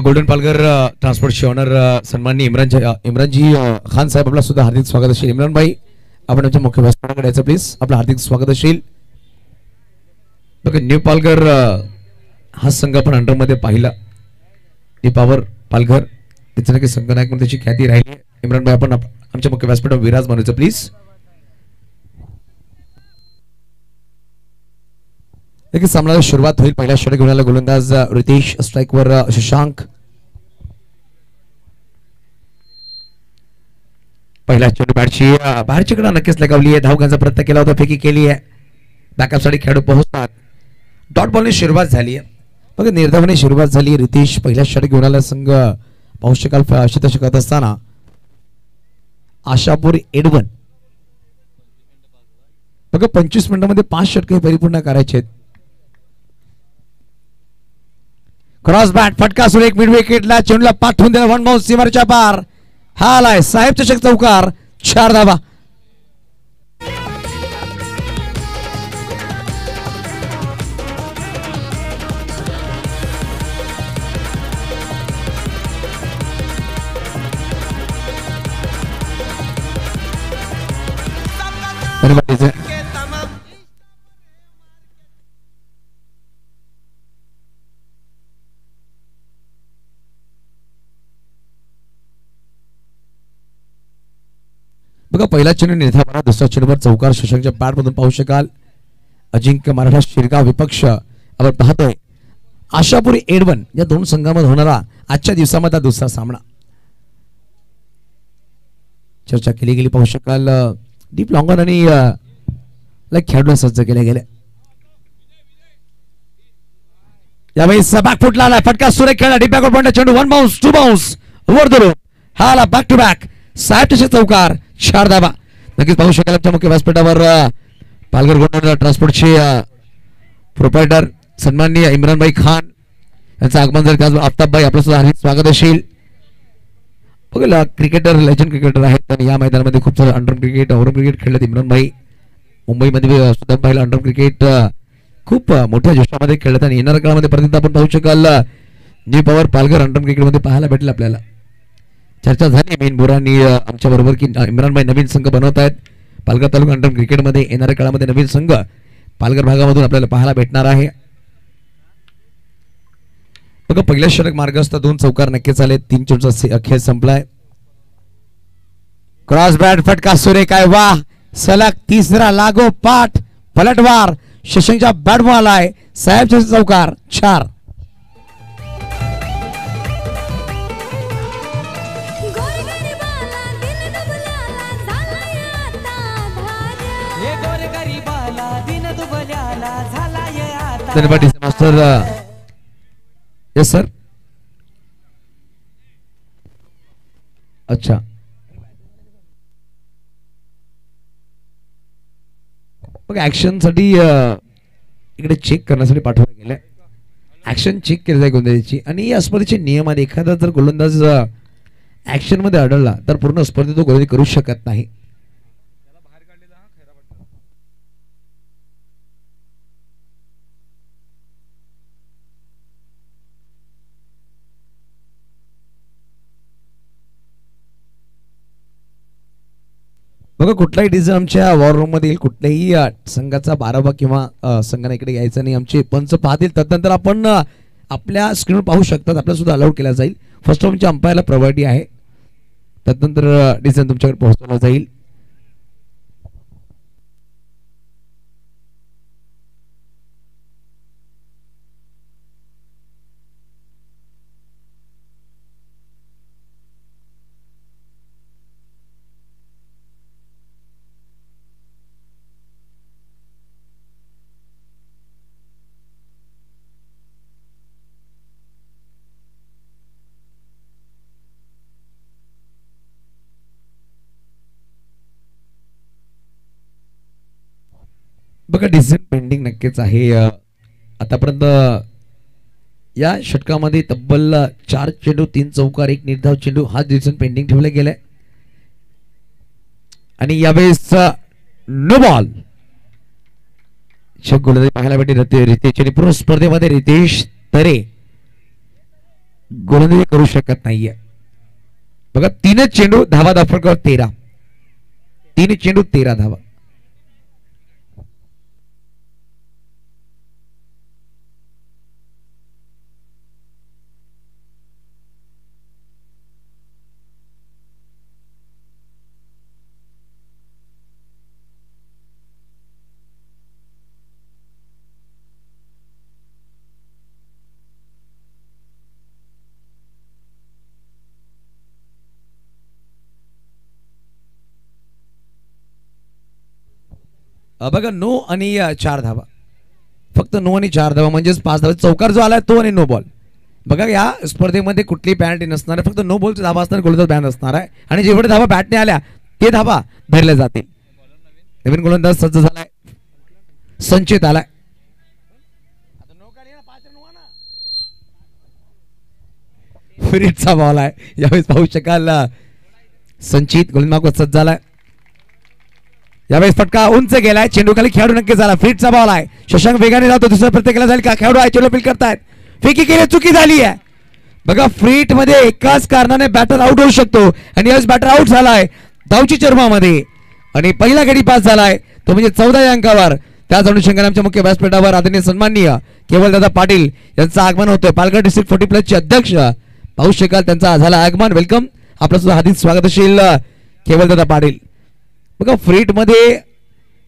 Golden Palghar ट्रान्सपोर्टचे honour सन्माननीय इम्रानजी खान साहेब आपला सुद्धा हार्दिक स्वागत असेल. इम्रान भाई आपण आमच्या मुख्य व्यासपीठाकडे यायचं प्लीज. आपलं हार्दिक स्वागत असेल. बघा न्यू पालघर हा संघ आपण अंडरमध्ये पाहिला. न्यू पॉवर पालघर त्याचं नक्की संघनायक म्हणून त्याची ख्याती राहिली. इम्रान भाई आपण आमच्या मुख्य व्यासपीठावर विराज बनायचं प्लीज. देखील सामन्याला सुरुवात होईल. पहिल्या षटक घेऊन आला गोलंदाज रितेश, स्ट्राइकवर शशांक. पहिल्या चेंडू बॅटची बाहेरची कडे नक्कीच लगावली आहे. धावकांचा प्रयत्न केला होता, फेकी केली आहे. बॅकअप साठी खेळाडू पोहोचतात. डॉट बॉलने सुरुवात झाली आहे. बघा निर्धावाने सुरुवात झाली. रितेश पहिल्या षटक घेऊन आला. संघ पाहू शकाल शतक करत असताना आशापूर एडवन बघा 25 मिनिटांमध्ये 5 षटके परिपूर्ण करायचे आहेत. क्रॉस बॅट फटका सुरू. एक मिड विकेटला चेंडूला पाठवून दिला. वन बाउंस सीमारच्या पार. हा आलाय साहेब चषक चौकार. 4 धावा. बघा पहिला चेंडू निर्धावाला. दुसरा चेंडूवर चौकार शशांकच्या बॅट मधून पाहू शकाल. अजिंक्य मराठा शिरगाव विपक्ष आपण पाहतोय. आशापुरी एडवन या दोन संघांमध्ये होणारा आजच्या दिवसामध्ये दुसरा सामना. चर्चा केली गेली पाहू शकाल. डीप लॉंगॉन आणि खेळाडू सज्ज केले गेले. यावेळेस बॅक फुटला आला. फटका सुरेख खेळला. डीप बॅकवर्ड पॉइंट चेंडू. 1 bounce 2 bounce over the rope. हा आला बॅक टू बॅक. साहेब चषक चौकार. 4 धावा. नक्कीच पाहू शकाल आमच्या मुख्य व्यासपीठावर पालघर गोल्डन ट्रान्सपोर्टचे प्रोप्रायटर सन्माननीय इम्रान भाई खान यांचं आगमन झालं. त्याचबरोबर आफ्ताब भाई आपलं सुद्धा हार्दिक स्वागत असेल. बघा क्रिकेटर लेजंड क्रिकेटर आहेत आणि या मैदानामध्ये खूप सारे अंडर क्रिकेट ओव्हर क्रिकेट खेळलेत. इम्रान भाई मुंबईमध्ये सुद्धा पाहिलं अंडर क्रिकेट खूप मोठ्या जोशामध्ये खेळत आणि येणाऱ्या काळामध्ये परत आपण पाहू शकाल न्यू पॉवर पालघर अंडर क्रिकेटमध्ये पाहायला भेटेल आपल्याला. चर्चा झाली मेन बोरांनी आमच्या बरोबर की इम्रान भाई नवीन संघ बनवत आहेत. पालघर तालुका अंडर क्रिकेटमध्ये येणाऱ्या काळामध्ये नवीन संघ पालघर भागामधून आपल्याला पाहायला भेटणार आहे. बघा पहिल्या षटक मार्गस्थ 2 चौकार नक्कीच आले. 3 चेंडूचा खेळ संपलाय. क्रॉस बॅट फटका सुरे काय वा. सलग तिसरा लागो पाठ पलटवार शशांकच्या बॅट बॉल आहे. साहेब चौकार. 4. Master yes sir. अच्छा मग ऍक्शन साठी इकडे चेक करण्यासाठी पाठवलं गेलं. ऍक्शन चेक केली जाईल गोलंदाजीची आणि या स्पर्धेचे नियम आहेत. एखादा जर गोलंदाज ऍक्शन मध्ये आढळला तर पूर्ण स्पर्धेत तो गोलंदाजी करू शकत नाही. बघा कुठलाही डिझाईन आमच्या वॉर रूम मध्ये येईल. कुठल्याही संघाचा 12 किंवा संघाने इकडे यायचं नाही. आमचे पंच पाहतील तदनंतर आपण आपल्या स्क्रीनवर पाहू शकतात. आपल्याला सुद्धा अलाउड केला जाईल. फर्स्ट आमच्या अंपायरला प्रायोरिटी आहे. तदनंतर डिझाईन तुमच्याकडे पोहोचवला जाईल. बघा डिझाईन पेंडिंग नक्कीच आहे. आतापर्यंत या षटकामध्ये तब्बल 4 चेंडू 3 चौकार 1 निर्धाव चेंडू हा डिझाईन पेंडिंग ठेवला गेलाय. आणि यावेळेस नो बॉल गोलंदाजी पाहायला भेटते रितेश. आणि पूर्ण स्पर्धेमध्ये रितेश तरे गोलंदाजी करू शकत नाहीये. बघा 3 चेंडू धावा दाफडकर 13, 3 चेंडू 13 धावा. बघा 9 आणि 4 धावा, फक्त 9 आणि 4 धावा म्हणजेच 5 धावा. चौकार जो आलाय तो आणि नो बॉल. बघा या स्पर्धेमध्ये कुठली पॅनल्टी नसणार आहे, फक्त नो बॉलची धावा असणार, गोलंदाज बॅन असणार आहे आणि जेवढे धावा बॅटने आल्या ते धावा धरल्या जातील. नवीन गोलंदाज सज्ज झालाय, संचित आलाय. फ्रीटचा बॉल आहे, यावेळेस पाहू शकाल संचित गोलंदाज सज्ज झालाय. यावेळेस फटका उंच गेलाय, चेंडू खाली खेळाडू नक्कीच झाला. फ्रीटचा बॉल आहे, शशांक वेगाने जातो, दुसऱ्या प्रत्येकाला जाईल का, खेळाडू आहे, चेंडू अपील करतायत, फेकी केली, चुकी झाली आहे. बघा फ्रीट मध्ये एकाच कारणाने बॅटर आउट होऊ शकतो आणि यावेळेस बॅटर आउट झालाय धावची चर्मामध्ये आणि पहिला गडी पास झालाय तो म्हणजे 14 या अंकावर. त्याच अनुषंगाने आमच्या मुख्य व्यासपीठावर आदरणीय सन्माननीय केवलदादा पाटील यांचं आगमन होतोय. पालघर डिस्ट्रिक्ट 40+ चे अध्यक्ष पाहू शकाल, त्यांचा झाला आगमन. वेलकम, आपलं सुद्धा हार्दिक स्वागत असेल केवलदादा पाटील. बघा फ्रीट मध्ये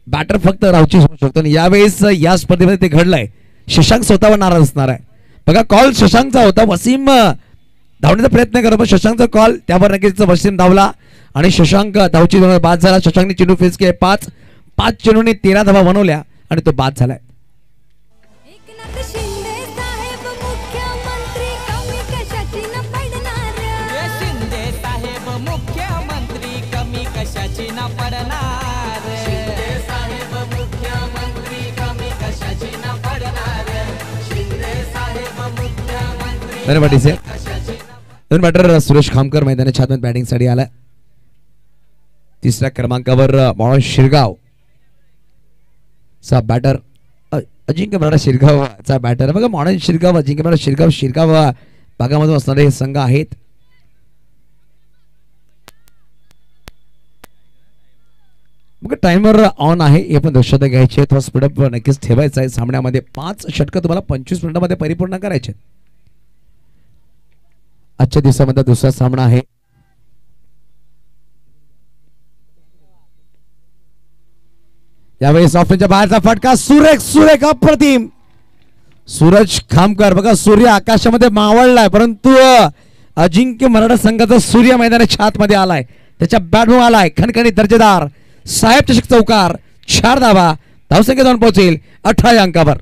बॅटर फक्त रावची होऊ शकतो आणि यावेळेस या स्पर्धेमध्ये ते घडलंय. शशांक स्वतःवर नाराज असणार आहे. बघा कॉल शशांकचा होता, वसीम धावण्याचा प्रयत्न करत पण शशांकचा कॉल, त्यावर नक्कीच वसीम धावला आणि शशांक धावची बाद झाला. शशांकने चेंडू फेस केले 5 चेंडूने 13 धावा बनवल्या आणि तो बाद झालाय. दोन बॅटर सुरेश खामकर मैदानाच्या आतमध्ये बॅटिंग साठी आला. तिसऱ्या क्रमांकावर मोहन शिरगाव चा बॅटर अजिंक्य मराठा शिरगावचा बॅटर. बघा मोहन शिरगाव, अजिंक्य मराठा शिरगाव भागामधून असणारे हे संघ आहेत. मग टाइमर ऑन आहे हे पण लक्षात घ्यायचे. थोडा स्पीडअप नक्कीच ठेवायचा आहे. सामन्यामध्ये 5 षटकं तुम्हाला 25 मिनिटांमध्ये परिपूर्ण करायचे. आजच्या दिवसामध्ये दुसरा सामना आहे. यावेळेस ऑफच्या बाहेरचा फटका, सुरेख अप्रतिम सूरज खामकर. बघा सूर्य आकाशामध्ये मावळलाय परंतु अजिंक्य मराठा संघाचा सूर्य मैदानाच्या आतमध्ये आलाय, त्याच्या बॅटमूव्ह आलाय खणखणीत दर्जेदार साहेब चषक चौकार. 4 धावा, धावसंख्या जाऊन पोहोचेल 18 या अंकावर.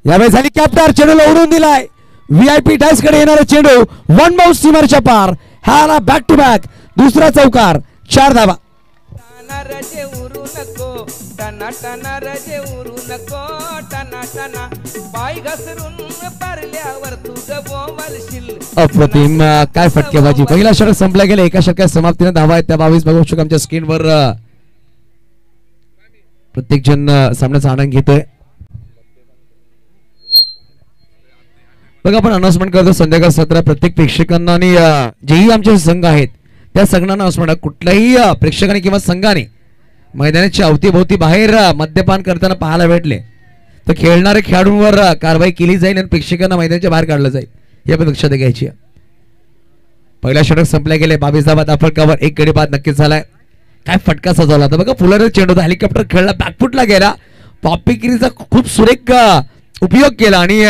यावेळी झाली कॅप्टर, चेंडूला उडून दिलाय. व्हीआयपी डायस कडे येणारा चेंडू वन बाउंस सीमारेषा पार. हा बॅक टू बॅक दुसरा चौकार. 4 धावा. अप्रतिम काय फटकेबाजी. पहिला षटक संपला गेला, एका षटकात समाप्तीने धावा आहेत त्या 22. बघू शकतो आमच्या स्क्रीनवर प्रत्येक जण सामन्याचा आनंद घेतोय. बघा आपण अनाउन्समेंट करतो संध्याकाळ 17 प्रत्येक प्रेक्षकांना आणि जेही आमचे संघ आहेत त्या संघांना अनाउन्समेंट, कुठल्याही प्रेक्षकाने किंवा संघाने मैदानाच्या अवतीभोवती बाहेर मद्यपान करताना पाहायला भेटले तर खेळणाऱ्या खेळाडूंवर कारवाई केली जाईल आणि प्रेक्षकांना मैदानाच्या बाहेर काढलं जाईल, हे आपण लक्षात घ्यायची. पहिला षटक संपल्या गेले. 22 धावा दाफडकावर, 1 गडी बाद नक्कीच झालाय. काय फटका सजवला होता बघा. फुलर चेंडू हेलिकॉप्टर खेळला, बॅकफुटला गेला. पॉपिकिरीचा खूप सुरेख उपयोग केला आणि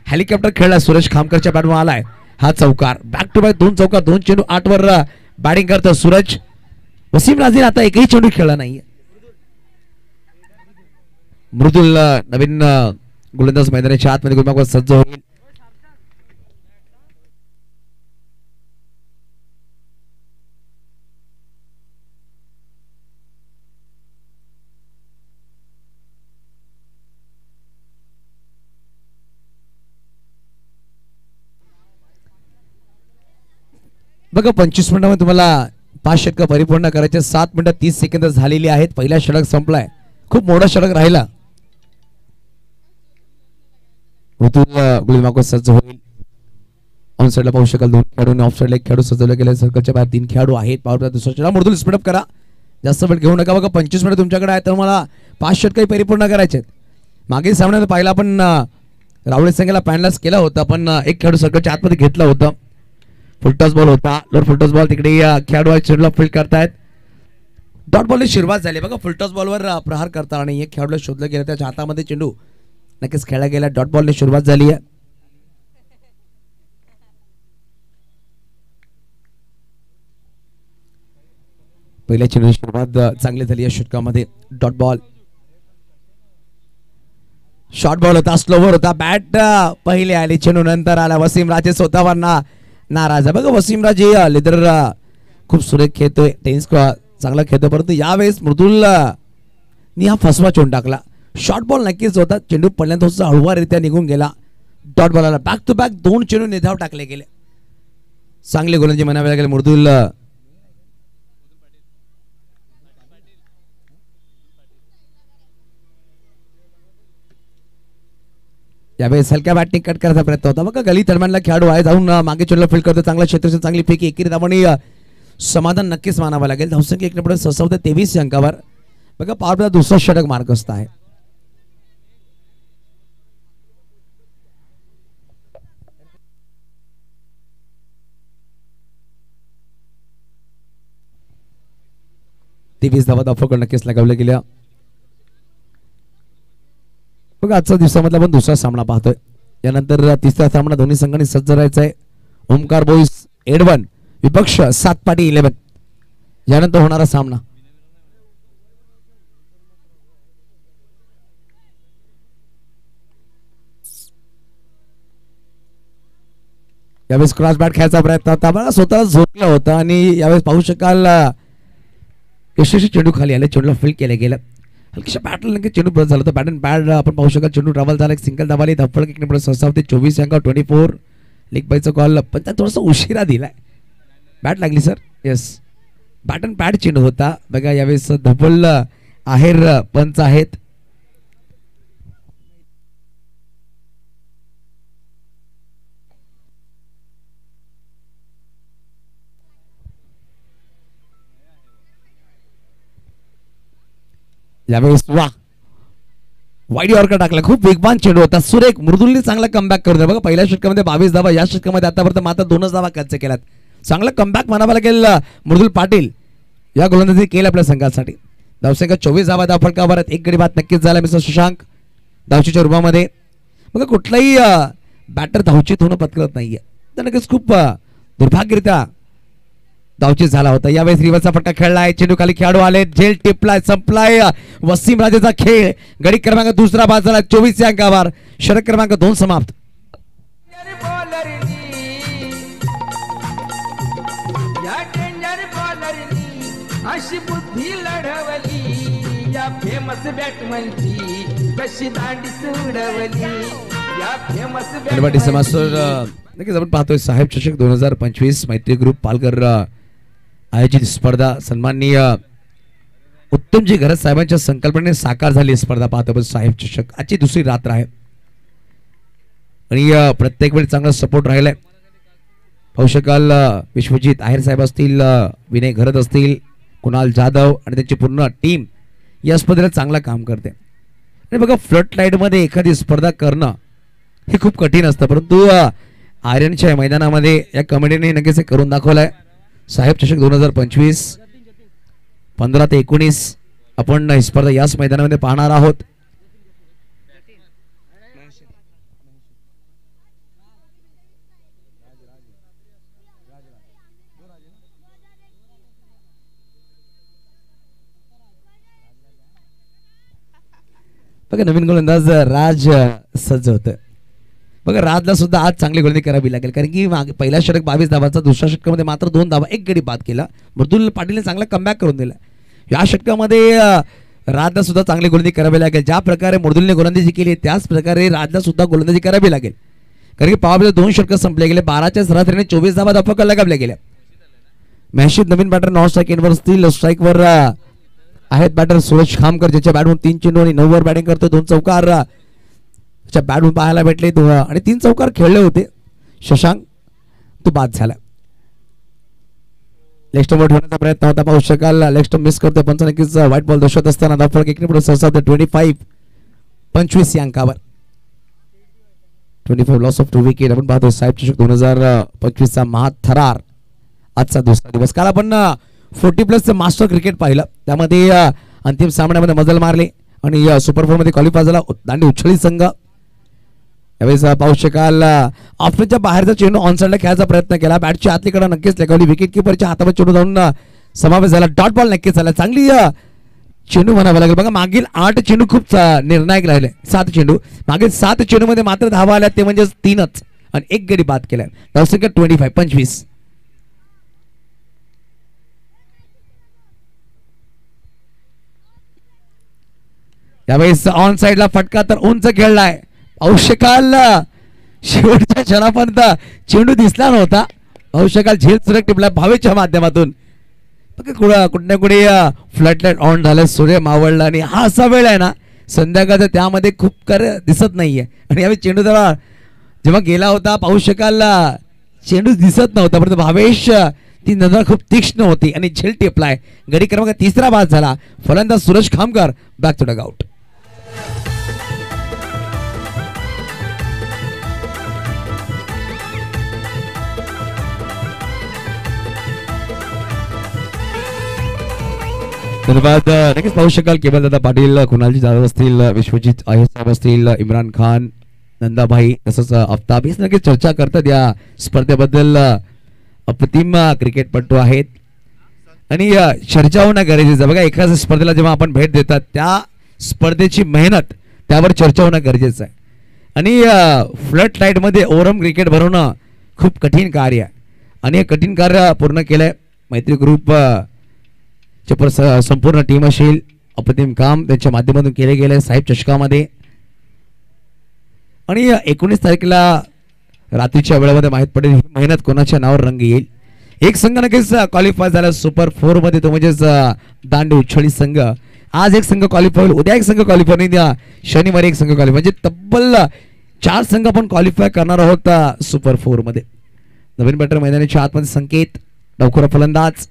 हेलिकॉप्टर खेळला. सुरेश खामकरच्या बॅटवर आलाय हा चौकार. बॅक टू बॅक 2 चौकार, 2 चेंडू 8 वर बॅटिंग करतो सूरज. वसीम राझीन आता एकही चेंडू खेळला नाहीये. मृदुल नवीन गोलंदाज मैदानाच्या आतमध्ये गुलमागवर सज्ज होईल. बघा 25 मिनिटांमध्ये तुम्हाला 5 षटकं परिपूर्ण करायचे. 7 मिनिटं 30 सेकंद झालेली आहेत. पहिला षटक संपलाय. खूप मोठा षटक राहिला. गोलंदाज सज्ज होईल. ऑन साइडला पाहू शकाल 2 खेळाडू, ऑफ साइडला 1 खेळाडू सजवले गेले. सर्कलच्या बाहेर 3 खेळाडू आहेत. पॉवर प्ले दुसरा षटक. मृदुल स्पीडअप करा, जास्त वेळ घेऊ नका. बघा 25 मिनिट तुमच्याकडे आहे तर मला 5 षटकं परिपूर्ण करायचे आहेत. मागील सामन्यात पाहिला आपण राहुल संघाला पॅनलाच केला होता, पण 1 खेळाडू सर्कलच्या आतमध्ये घेतला होता. फुलटॉस बॉल होता. लोअर फुलटॉस बॉल तिकडे खेळाडू चेंडूला फील्ड करतायत. डॉट बॉलने सुरुवात झाली. बघा फुलटॉस बॉलवर प्रहार करता आणि एक खेळाडूला शोधलं गेलं, त्याच्या हातामध्ये चेंडू नक्कीच खेळला गेला. डॉट बॉलने सुरुवात झाली आहे. पहिल्या चेंडूची सुरुवात चांगली झाली या षटकामध्ये. डॉट बॉल, शॉर्ट बॉल होता, स्लोवर होता. बॅट पहिले आली, चेंडू नंतर आला. वसीम राजे स्वतःवर नाराज आहे. बघा वसीम राजे लिदर खूप सुरेख खेळतोय, टेनिस चांगला खेळतोय, परंतु यावेळेस मृदुल हा फसवा चेंडू टाकला. शॉर्ट बॉल नक्कीच होता, चेंडू पडल्यानंतर हळूवाररित्या निघून गेला. डॉट बॉलला बॅक टू बॅक 2 चेंडू निधाव टाकले गेले. चांगले गोलंदाजी म्हणावे लागेल मृदुल. यावेळेस हलक्या बॅटने कट करायचा प्रयत्न होता. बघा गली दरम्यानला खेळाडू आहे, जाऊन मागे चेंडूला फील्ड करतो. चांगला क्षेत्रक्षण, चांगली फेकी, एकेरी धावांनी समाधान नक्कीच मानावं लागेल. धावसंख्या 1 ससावते 23 अंकावर. बघा पॉवर प्ले दुसरा षटक मार्गस्थ आहे. तेवीस धावा धावफलक नक्कीच लगावल्या गेल्या. बघा आजच्या दिवसामधला आपण दुसरा सामना पाहतोय. यानंतर तिसरा सामना दोन्ही संघांनी सज्ज राहायचा आहे. ओमकार बॉईज 8-1 विपक्ष 7 पाटी 11. यानंतर होणारा सामना यावेळेस क्रॉस बॅट खेळायचा प्रयत्न होता. बघा स्वतःला झोपला होता आणि यावेळेस पाहू शकाल यशस्वी चेंडू खाली आले, चेंडूला फील्ड केलं गेलं. हलक्याशा बॅटला नक्की चेंडू परत झाला. तर बॅट अँड बॅट आपण पाहू शकाल चेंडू ट्रॅव्हल झाला. एक सिंगल धावाली धावफलक 1 ससावते 24 अंक 24. लीग बायचा कॉल, पण त्या थोडासा उशिरा दिलाय. बॅट लागली sir. Yes, bat and bat चेंडू होता. बघा यावेळेस धबल आहेर पंच आहेत. यावेळेस वा वाईड यॉर्कर टाकला. खूप वेगवान चेंडू होता, सुरेख. मृदुलने चांगला कमबॅक करून दिला. बघा पहिल्या षटकामध्ये 22 धावा, या षटकामध्ये आतापर्यंत मात्र 2च धावा खर्च केल्यात. चांगला कमबॅक म्हणावा लागेल मृदुल पाटील या गोलंदाजी केलं आपल्या संघासाठी. धावसंख्या 24 धावा धावफलकावर. 1 गडी बाद नक्कीच झाला मिस्टर शशांक धावचीच्या रूपामध्ये. बघा कुठलाही बॅटर धावचीत होणं पत्करत नाहीये, तर नक्कीच खूप दुर्भाग्यरित्या धावचीत झाला होता. यावेळेस रिव्हर्सचा फटका खेळलाय, चेंडू खाली खेळाडू आले, झेल टिपलाय, संपलाय वसीम राजेचा खेळ. गडी क्रमांक दुसरा बाद झाला 24 अंकावर. षटक क्रमांक 2 समाप्त. अशी बुद्धी लढवली या फेमस बॅटमनची, कशी दांडी सोडवली या फेमस बॅटमन. नक्कीच आपण पाहतोय साहेब चषक 2025 मैत्री ग्रुप पालघर आयोजित स्पर्धा. सन्माननीय उत्तमजी घरत साहेबांच्या संकल्पनेने साकार झाली स्पर्धा. पाहतो साहेब चषक आजची दुसरी रात्र आहे आणि प्रत्येक वेळी चांगला सपोर्ट राहिलाय. पाहू शकाल विश्वजित आहेर साहेब असतील, विनय घरत असतील, कुणाल जाधव आणि त्यांची पूर्ण टीम या स्पर्धेला चांगला काम करते. आणि बघा फ्लड लाईट मध्ये एखादी स्पर्धा करणं हे खूप कठीण असतं, परंतु आर्यनच्या मैदानामध्ये या कमिटीने नक्कीच करून दाखवलाय. साहेब चषक 2025 15 ते 19 आपण ही स्पर्धा याच मैदानामध्ये पाहणार आहोत. बघा नवीन गोलंदाज राज सज्ज होत. बघा राजला सुद्धा आज चांगली गोलंदाजी करावी लागेल, कारण की पहिला षटक 22 धावाचा, दुसऱ्या षटकामध्ये मात्र 2 धावा, 1 गडी बाद केला. मृदुल पाटीलने चांगला कमबॅक करून दिला. या षटकामध्ये राजला सुद्धा चांगली गोलंदाजी करावी लागेल. ज्या प्रकारे मृदुलने गोलंदाजी केली त्याच प्रकारे राजला सुद्धा गोलंदाजी करावी लागेल, कारण की पॉवर प्ले 2 षटक संपले गेले. 12च्या सरासरीने 24 धावा धावफलक लगावल्या गेल्या. मॅशीद नवीन बॅटर नॉन स्ट्राईक इनवर असतील. स्ट्राईक वर आहेत बॅटर सूरज खामकर ज्याच्या बॅटमधून 3 चेंडू आणि 9 वर बॅटिंग करतो. 2 चौकार त्याच्या बॅटमधून पाहायला भेटले आणि 3 चौकार खेळले होते. शशांक तो बाद झाला. लेग स्टंपवर ठेवण्याचा प्रयत्न होता. पाहू शकाल लेग स्टंप मिस करतोय. पंच नक्कीच व्हाईट बॉल दर्शवत असताना धावफलक एकने पुढे सहसा 25 या अंकावर. 25 लॉस ऑफ 2 विकेट. आपण पाहतोय साहेब चषक 2025 चा महाथरार आजचा दुसरा दिवस. काल आपण 40+ मास्टर क्रिकेट पाहिलं. त्यामध्ये अंतिम सामन्यामध्ये मजल मारले आणि सुपर 4 मध्ये क्वालिफाय झाला दांडी उछळी संघ. यावेळेस पाहू शकाल ऑफच्या बाहेरचा चेंडू ऑन साइडला खेळायचा प्रयत्न केला. बॅटच्या आतलीकडे नक्कीच लगावली. विकेट किपरच्या हातामध्ये चेंडू जाऊन समावेश झाला. डॉट बॉल नक्कीच झाला. चांगली चेंडू म्हणावं लागेल. बघा मागील 8 चेंडू खूप निर्णायक राहिले. 7 चेंडू मागील 7 चेंडू मध्ये मात्र धावा आल्या ते म्हणजे 3च आणि 1 गडी बाद केलाय. धावसंख्या 25. यावेळेस ऑन साइडला फटका तर उंच खेळलाय. पाहू शकाल शेवटच्या क्षणापर्यंत चेंडू दिसला नव्हता. पाहू शकाल झेल सुरक टिपला भावेच्या माध्यमातून. कुठे कुठे फ्लड लाईट ऑन झालं. सूर्य मावळला आणि हा असा वेळ आहे ना संध्याकाळचा त्यामध्ये खूप दिसत नाहीये. आणि यावेळी चेंडू जेव्हा गेला होता पाहू शकाल चेंडू दिसत नव्हता. परंतु भावेश ती नजर खूप तीक्ष्ण होती आणि झेल टिपलाय. गडी क्रमांक 3 बाद झाला. फलंदाज सूरज खामकर बॅक टू डगआउट. धन्यवाद. नक्कीच पाहू शकाल केवळ दादा पाटील, कुणालजी जाधव असतील, विश्वजित आहेर साहेब असतील, इम्रान खान, नंदाभाई तसंच अफ्ताब हेच नक्कीच चर्चा करतात या स्पर्धेबद्दल. अप्रतिम क्रिकेटपटू आहेत आणि चर्चा होणं गरजेचं आहे. बघा एखाद्या स्पर्धेला जेव्हा आपण भेट देतात त्या स्पर्धेची मेहनत त्यावर चर्चा होणं गरजेचं आहे. आणि फ्लड लाईटमध्ये ओव्हरऑल क्रिकेट भरवणं खूप कठीण कार्य आहे आणि हे कठीण कार्य पूर्ण केलंय मैत्री ग्रुप संपूर्ण टीम असेल. अप्रतिम काम त्यांच्या माध्यमातून केले गेले साहेब चषकामध्ये. आणि 19 तारखेला रात्रीच्या वेळेमध्ये माहीत पडेल ही मेहनत कोणाच्या नावावर रंग येईल. एक संघ नक्कीच क्वालिफाय झाला सुपर 4 मध्ये तो म्हणजेच दांडी उछळी संघ. आज एक संघ क्वालिफाय होईल, उद्या एक संघ क्वालिफाय नाही, शनिवारी एक संघ क्वालिफाय म्हणजे तब्बल 4 संघ आपण क्वालिफाय करणार आहोत सुपर 4 मध्ये. नवीन बॅटर मैदानाच्या आतमध्ये संकेत डावखुरा फलंदाज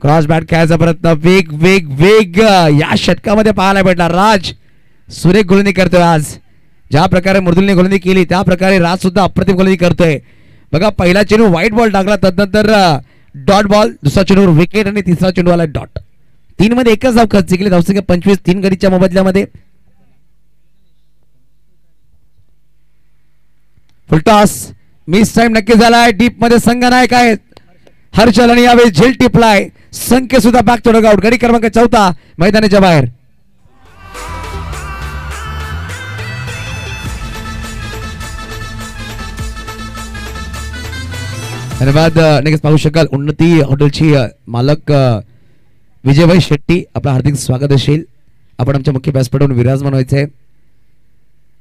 क्रॉस बॅट खेळायचा प्रयत्न. वेग वेग वेग या षटकामध्ये पाहायला भेटला. राज सुरेख गोलंदाजी करतोय. आज ज्या प्रकारे मृदुलने गोलंदाजी केली त्या प्रकारे राज सुद्धा अप्रतिम गोलंदाजी करतोय. बघा पहिला चेंडू व्हाईट बॉल टाकला तदनंतर डॉट बॉल, दुसरा चेंडूवर विकेट आणि तिसरा चेंडू आला डॉट. 3 मध्ये एकच धाव खर्च केली. धावसंख्या 25 3 गडीच्या मोबदल्यामध्ये. फुलटॉस मिस टाइम नक्की झालाय. डीप मध्ये संघ नायक आहेत हर्षल आणि यावेळी झेल टिपलाय. संख्या सुद्धा बॅक टू डगआउट. गडी क्रमांक 14 मैदानाच्या बाहेर. धन्यवाद. नक्कीच पाहू शकाल उन्नती हॉटेलची मालक विजयभाई शेट्टी आपलं हार्दिक स्वागत असेल. आपण आमच्या मुख्य व्यासपीठावरून विराजमान व्हायचं आहे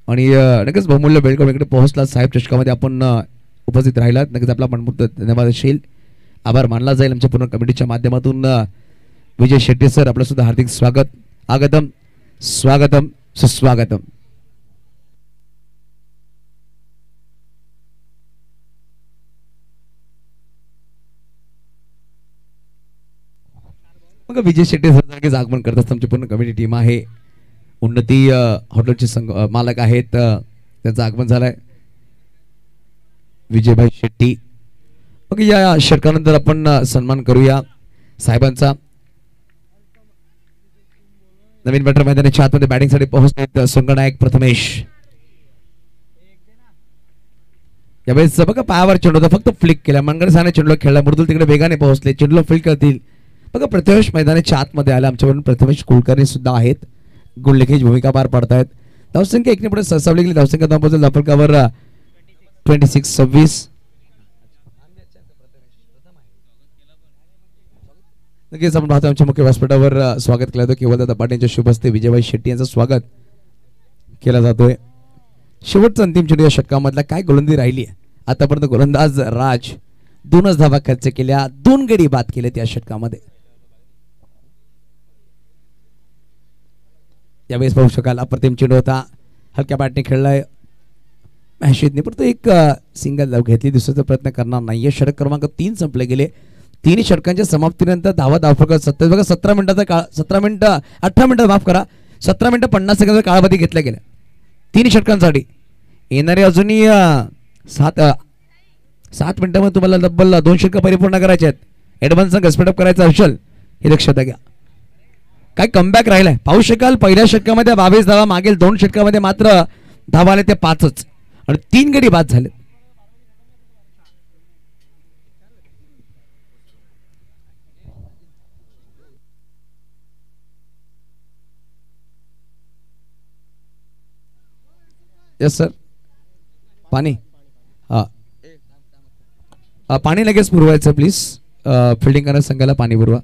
आणि नक्कीच बहुमूल्य वेळ करून इकडे पोहोचला. साहेब चषकामध्ये आपण उपस्थित राहिलात नक्कीच आपला मनपूर्वक धन्यवाद असेल. आभार मानला जाईल आमच्या पूर्ण कमिटीच्या माध्यमातून. विजय शेट्टी सर आपलं सुद्धा हार्दिक स्वागत. आगतम स्वागतम सुस्वागतम. मग विजय शेट्टी सर आगमन करत असताना आमची पूर्ण कमिटी टीम आहे. उन्नती हॉटेलचे मालक आहेत त्यांचं आगमन झालंय विजयभाई शेट्टी. मग या षटकानंतर आपण सन्मान करूया साहेबांचा. नवीन बॅटर मैदानाच्या आतमध्ये बॅटिंगसाठी पोहोचले संगनायक प्रथमेश. यावेळेस बघा पायावर चेंडू होता फक्त फ्लिक केला. मनगडे चेंडूला खेळला. मृदुल तिकडे वेगाने पोहोचले. चेंडूला फ्लिक करतील. बघा प्रथमेश मैदानाच्या आतमध्ये आला. आमच्याकडून प्रथमेश कुलकर्णी सुद्धा आहेत. गुणलेखीची भूमिका पार पाडतायत. धावसंख्या 1 ने पुढे सरसावली गेली. धावसंख्या धावफलकावर 26-26. नक्कीच आपण पाहतो आमच्या मुख्य व्यासपीठावर स्वागत केलं जातं. केवळ दादा पाटील यांच्या शुभ हस्ते विजयभाई शेट्टी यांचं स्वागत केला जातोय. शेवटचा अंतिम चेंडू या षटकामधला काय गोलंदाजी राहिली आहे आतापर्यंत. गोलंदाज राज 2च धावा खर्च केल्या, 2 गडी बाद केले त्या षटकामध्ये. यावेळेस पाहू शकाल अप्रतिम चेंडू होता, हलक्या बॅटने खेळलाय महेशने, परंतु एक सिंगल धाव घेतली, दुसऱ्याचा प्रयत्न करणार नाहीये. षटक क्रमांक 3 संपले गेले. 3 षटकांच्या समाप्तीनंतर धावफरक 27 बघा. 17 मिनिटाचा काळ, 17 मिनिटं 18 मिनिटं माफ करा, 17 मिनिटं 50 सेकंदाचा कालावधी घेतला गेला 3 षटकांसाठी. येणारे अजूनही 7 मिनिटांमध्ये तुम्हाला डबल 2 षटकं परिपूर्ण करायचे आहेत. ॲडव्हान्स स्पीडअप करायचं असेल हे लक्षात घ्या. काय कमबॅक राहिलाय पाहू शकाल. पहिल्या षटकामध्ये 22 धावा, मागील 2 षटकामध्ये मात्र धावा आले ते 5च आणि 3 गडी बाद झाले. Yes sir. पाणी पाणी लगेच पुरवायचं प्लीज. फिल्डिंग करणाऱ्या संघाला पाणी पुरवा.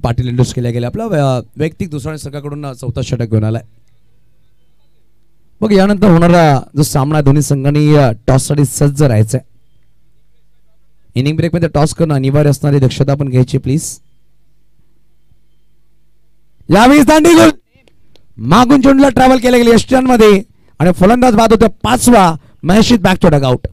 पाटील इंडोस केल्या गेल्या. आपला वैयक्तिक दुसऱ्या संघाकडून 4था षटक घेऊन आलाय. मग यानंतर होणारा जो सामना दोन्ही संघांनी टॉस साठी सज्ज राहायचंय. इनिंग ब्रेक मध्ये टॉस करणं अनिवार्य असणारी दक्षता आपण घ्यायची प्लीज. यावेळी दांडी गोल मागून चेंडूला ट्रॅव्हल केल्या गेली यष्टांमध्ये आणि फलंदाज बाद होतो 5वा. महेशित बॅक टू डग आउट.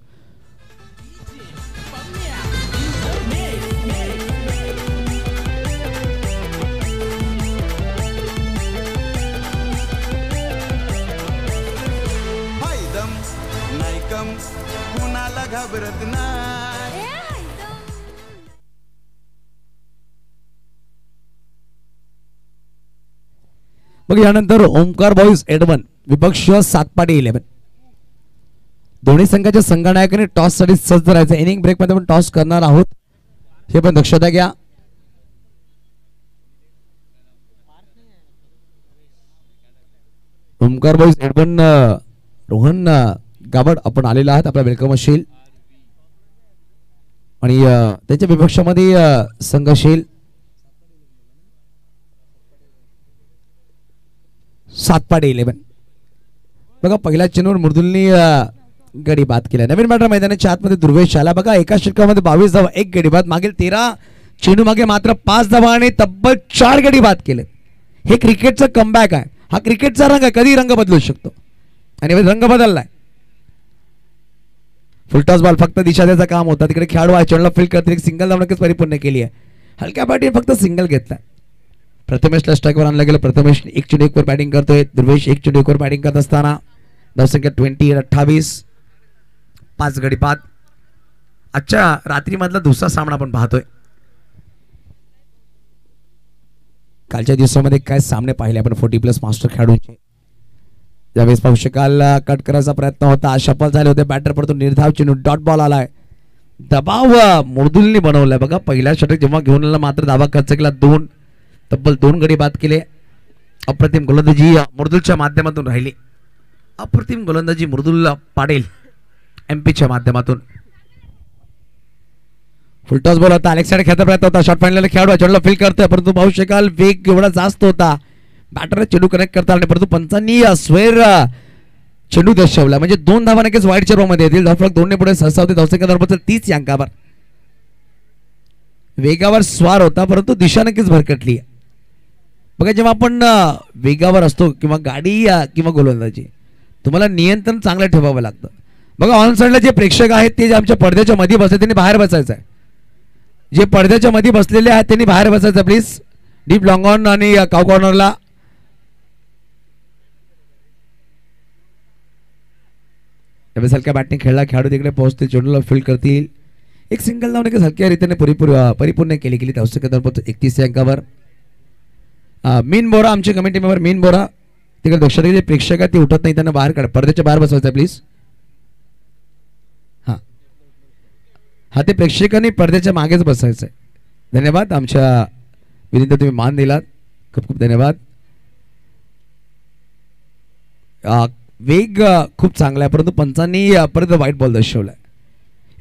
मग यानंतर ओमकार बॉईज एडवन विपक्ष सातपाडी 11. दोन्ही संघाच्या संघनायकांनी टॉस साठी सज्ज राहायचं. इनिंग ब्रेक मध्ये आपण टॉस करणार आहोत हे पण दक्षता घ्या. ओमकार बॉईज एडवन रोहन गाबड आपण आलेला आहात, आपला वेलकम असेल. आणि त्याच्या विपक्षामध्ये संघ असेल सातपाडी 11. बघा पहिल्या चेंडूवर मृदुलनी गडी बाद केला. नवीन बॅटर मैदानाच्या आतमध्ये दुर्वेश आला. बघा एका षटकामध्ये 22 धावा, 1 गडी बाद. मागील 13 चेंडू मागे मात्र 5 धावा आणि तब्बल 4 गडी बाद केले. हे क्रिकेटचं कमबॅक आहे. हा क्रिकेटचा रंग आहे, कधी रंग बदलू शकतो आणि रंग बदललाय. फुलटॉस बॉल फक्त दिशा द्यायचं काम होता. तिकडे खेळाडू आहे, चेंडूला फील्ड करते. एक सिंगल धाव नक्कीच परिपूर्ण केली आहे. हलक्या बॅटीने फक्त सिंगल घेतलाय. प्रथमेशला स्ट्राईकवर आणलं गेलं. प्रथमेश 1 चेंडू 1 वर बॅटिंग करतोय. दुर्वेश 1 चेंडू 1 वर बॅटिंग करत असताना धावसंख्या 28, 5 गडी बाद. आजच्या रात्री मधला दुसरा सामना आपण पाहतोय. कालच्या दिवसामध्ये काय सामने पाहिले आपण 40+ मास्टर खेळाडूंचे. ज्यावेळेस पाहू शकाल कट करायचा प्रयत्न होता, सफल झाले होते. बॅटर पडतो निर्धाव चेंडू, डॉट बॉल आलाय. दबाव मृदुलने बनवलाय. बघा पहिल्या षटक जेव्हा घेऊन आला मात्र धावा खर्च केला. तब्बल 2 गडी बाद केले. अप्रतिम गोलंदाजी मृदुलच्या माध्यमातून राहिली. अप्रतिम गोलंदाजी मृदुल पाडेल एमपीच्या माध्यमातून. फुलटॉस बॉल होता, अलेक्स साइड खेळता प्रयत्न होता. शॉट फाईनल खेळाडू चेंडूला फील करतोय, परंतु पाहू शकाल वेग एवढा जास्त होता. बॅटर चेंडू कनेक्ट करता आणि परंतु पंचांनी स्वेर चेंडू दर्शवला. म्हणजे 2 धावा नक्कीच वाईडच्या रो मध्ये येतील. धावफलक 2 ने पुढे सहसावते. धावसंख्या दरबद्दल 30 या अंकावर. वेगावर स्वार होता परंतु दिशा नक्कीच भरकटली. बघा जेव्हा आपण वेगावर असतो किंवा गाडी किंवा गोलंदाजी तुम्हाला नियंत्रण चांगलं ठेवावं लागतं. बघा ऑन साईडला जे प्रेक्षक आहेत ते जे आमच्या पडद्याच्या मध्ये बसले त्यांनी बाहेर बसायचं आहे. जे पडद्याच्या मध्ये बसलेले आहेत त्यांनी बाहेर बसायचं प्लीज. डीप लॉंग ऑन आणि काव कॉर्नरला हलक्या बॅटिंग खेळला खेळाडू तिकडे पोहोचतील चेंडूला फील्ड करतील. एक सिंगल धावने की हलक्या रीतीने परिपूर्ण केली आवश्यक 31 अंकावर. मीन बोरा आमचे कमिटी मेंबर मीन बोरा तिकडे लक्षात जे प्रेक्षक आहेत ते उठत नाही त्यांना बाहेर काढा पडद्याच्या बाहेर बसवायचं प्लीज. हा ते प्रेक्षकांनी पडद्याच्या मागेच बसायचं आहे. धन्यवाद आमच्या विनंती तुम्ही मान दिलात खूप खूप धन्यवाद. वेग खूप चांगला आहे परंतु पंचांनी परत व्हाईट बॉल दर्शवलाय.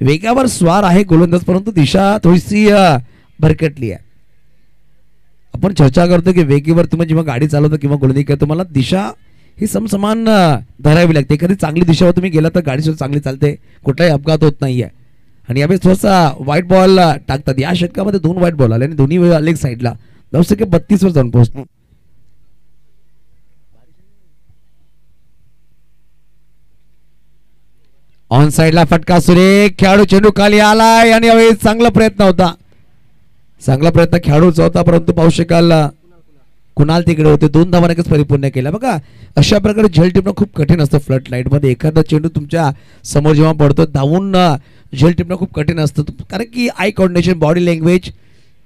वेगावर स्वार आहे गोलंदाज परंतु दिशा थोडीशी भरकटली आहे. आपण चर्चा करतो की वेगेवर तुम्ही जेव्हा गाडी चालवता किंवा गोलंदाजी करता तुम्हाला दिशा ही समसमान धरावी लागते. एखादी चांगली दिशेवर तुम्ही गेला तर गाडी सुद्धा चांगली चालते कुठलाही अपघात होत नाहीये. आणि यावेळेस थोडासा व्हाईट बॉल टाकतात. या षटकामध्ये 2 व्हाईट बॉल आले आणि दोन्ही लेग साईडला 32 वर जाऊन पोहोचतो. ऑन साइडला फटका सुरेख खेळाडू चेंडू खाली आलाय आणि यावेळी चांगला प्रयत्न होता. चांगला प्रयत्न खेळाडूचा होता परंतु पाहू शकाल कुणाल तिकडे होते 2 धावा नक्कीच परिपूर्ण केला. बघा अशा प्रकारे झेल टिपणं खूप कठीण असतं. फ्लड लाईट मध्ये एखादा चेंडू तुमच्या समोर जेव्हा पडतो धावून झेल टिपणं खूप कठीण असतं कारण की आय कॉर्डिनेशन बॉडी लँग्वेज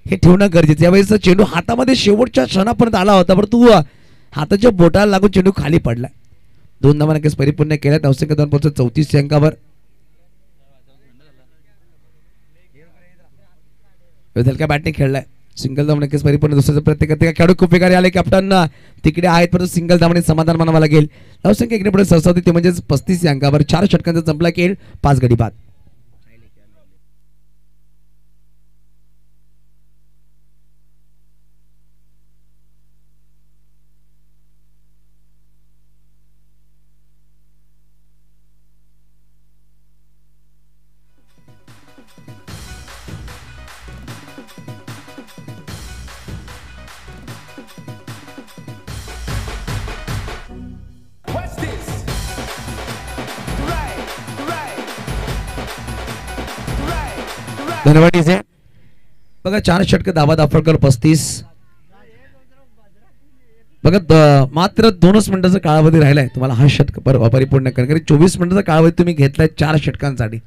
हे ठेवणं गरजेचं. यावेळेस चेंडू हातामध्ये शेवटच्या क्षणापर्यंत आला होता परंतु हाताच्या बोटाला लागून चेंडू खाली पडला. 2 धावा नक्कीच परिपूर्ण केल्यात. आवश्यक 34 अंकावर. हलक्या बॅटिंग खेळलाय. सिंगल धावा नक्कीच परिपूर्ण. दुसऱ्याचा प्रत्येक खेळाडू खूप वेगाने आले. कॅप्टन तिकडे आहेत परंतु सिंगल धावाने समाधान मानावं लागेल. धावसंख्या इकडे पुढे सरसावते ते म्हणजे 35 अंकावर. 4 षटकांचा संपला खेळ 5 गडी बाद. धन्यवाद. बघा 4 षटक धावा दाफळकर 35. बघा मात्र 2च मिनिटाचा कालावधी राहिलाय तुम्हाला हा षटक परिपूर्ण करण्यासाठी. 24 मिनिटाचा कालावधी तुम्ही घेतलाय 4 षटकांसाठी.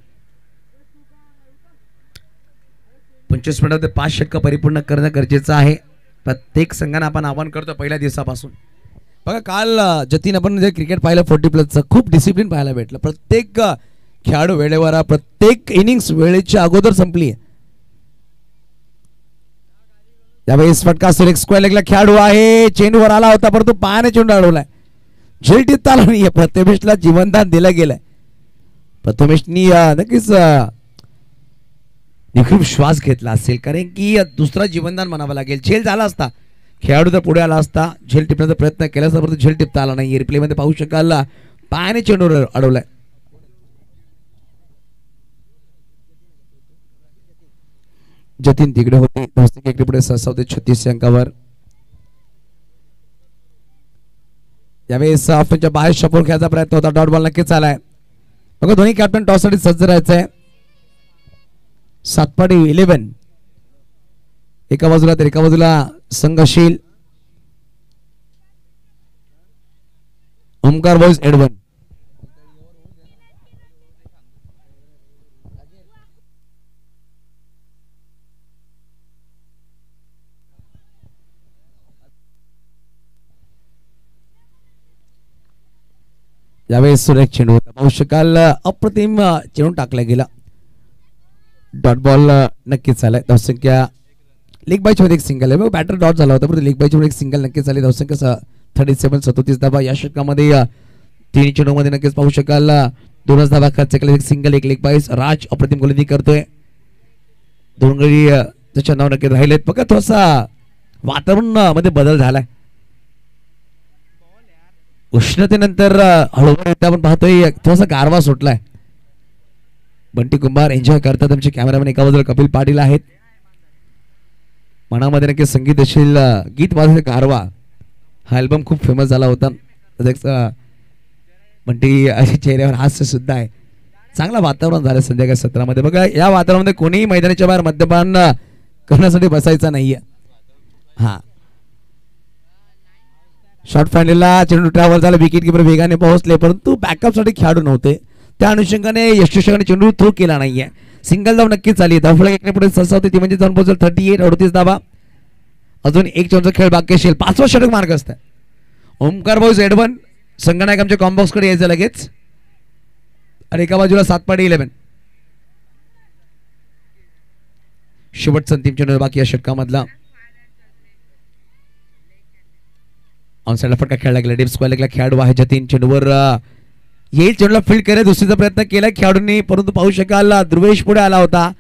25 मिनिटात 5 षटक परिपूर्ण करणं गरजेचं आहे. प्रत्येक संघाने आपण आवाहन करतो पहिल्या दिवसापासून. बघा काल जतीन आपण जे क्रिकेट पाहिलं 40+ खूप डिसिप्लिन पाहायला भेटलं. प्रत्येक खेळाडू वेळेवर प्रत्येक इनिंग्स वेळेच्या अगोदर संपली. त्यावेळेस फटका सुरेख स्क्वेअर लेगला खेळाडू आहे. चेंडूवर आला होता परंतु पायाने चेंडू अडवलाय. झेल टिपता आला नाहीये. प्रथमेशला जीवनदान दिलं गेलंय. प्रथमेशनी नक्कीच निखळून श्वास घेतला असेल कारण की दुसरा जीवनदान म्हणावं लागेल. झेल झाला असता खेळाडू जर पुढे आला असता झेल टिपण्याचा प्रयत्न केला असता परंतु झेल टिपता आला नाही. रिप्ले मध्ये पाहू शकाल पायाने चेंडूवर अडवलाय. जतीन तिकडे होते. इकडे पुढे 36 अंकावर. यावेळेस ऑफच्या बाहेर शपोर खेळायचा प्रयत्न होता. डॉट बॉल नक्कीच आलाय. बघा दोन्ही कॅप्टन टॉस साठी सज्ज राहायचंय. 7-11 एका बाजूला तर एका बाजूला संघशील. ओमकार बॉईज एडवन. यावेळेस सुरेख चेंडू होता. पाहू शकाल अप्रतिम चेंडू टाकला गेला. डॉट बॉल नक्कीच झालाय. धावसंख्या लेग बायच्या मध्ये एक सिंगल आहे. बॅटर डॉट झाला होता परंतु लेग बायच्या मध्ये एक सिंगल नक्कीच झाली. धावसंख्या 37 धावा. या षटकामध्ये 3 चेंडू मध्ये नक्कीच पाहू शकाल 2च धावा खर्च केला. एक सिंगल एक लेग बाईस. राज अप्रतिम गोलंदाजी करतोय. 2 गडी त्याच्या नाव नक्कीच राहिलेत. बघा थोडासा वातावरण मध्ये बदल झालाय. उष्णतेनंतर हळूहळू आपण पाहतोय थोडासा गारवा सुटलाय. बंटी कुंभार एन्जॉय करतात. आमचे कॅमेरामॅन एका बाजूला कपिल पाटील आहेत. मनामध्ये नक्की संगीत असेल. गीत वाजले कारवा हा अल्बम खूप फेमस झाला होता. पण ती अशी चेहऱ्यावर हास्य सुद्धा आहे. चांगलं वातावरण झालं संध्याकाळी सत्रामध्ये. बघा या वातावरणामध्ये कोणीही मैदानाच्या बाहेर मद्यपान करण्यासाठी बसायचा नाहीये. हा शॉर्ट फायनलला चेंडू ट्रॅव्हल झाला. विकेट किपर वेगाने पोहोचले परंतु बॅकअप साठी खेळाडू नव्हते. त्या अनुषंगाने यशस्वीने चेंडू थ्रो केला नाहीये. सिंगल धाव नक्कीच झाली. धावफलक एकने पुढे ससा होती ती म्हणजे जाऊन पोहोचल 38 धावा. अजून एक चेंडूचा खेळ बाकी असेल. 5वा षटक मार्क असतं. ओमकार बॉईज एडवन संगणक आमच्या कॉम्बॉक्स कडे यायचं लगेच. आणि एका बाजूला 7 पाडी 11. शेवटचा अंतिम चेंडू बाकी या षटकामधला. ऑनसाइडला फटका खेळला गेला. डीप स्क्वेअर लागला. खेळाडू आहे जतीन चेंडूवर येईल. चेंडूला फील्ड करे दुसरीचा प्रयत्न केला खेळाडूंनी परंतु पाहू शकाल ध्रुवेश पुढे आला होता.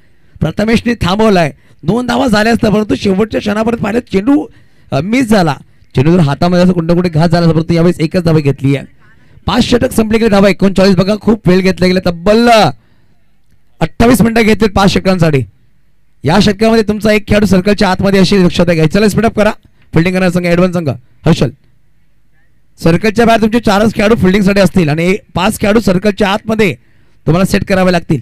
प्रथमेशने थांबवलाय. 2 धावा झाल्या असतात परंतु शेवटच्या क्षणापर्यंत पाहिलं चेंडू मिस झाला. चेंडू जर हातामध्ये असं कुठे घास झाला परंतु यावेळेस एकच धावा घेतली आहे. 5 षटक संपले गेले. धावा 39. बघा खूप वेळ घेतला गेला. तब्बल 28 मिनिटं घेतली 5 षटकांसाठी. या षटकामध्ये तुमचा एक खेळाडू सर्कलच्या आतमध्ये अशी लक्षात घ्यायचं. चला स्पीडअप करा. फिल्डिंग करणारा संघ ॲडव्हान्स संघ हर्षल. सर्कलच्या बाहेर तुमचे 4च खेळाडू फिल्डिंगसाठी असतील आणि 5 खेळाडू सर्कलच्या आतमध्ये तुम्हाला सेट करावे लागतील.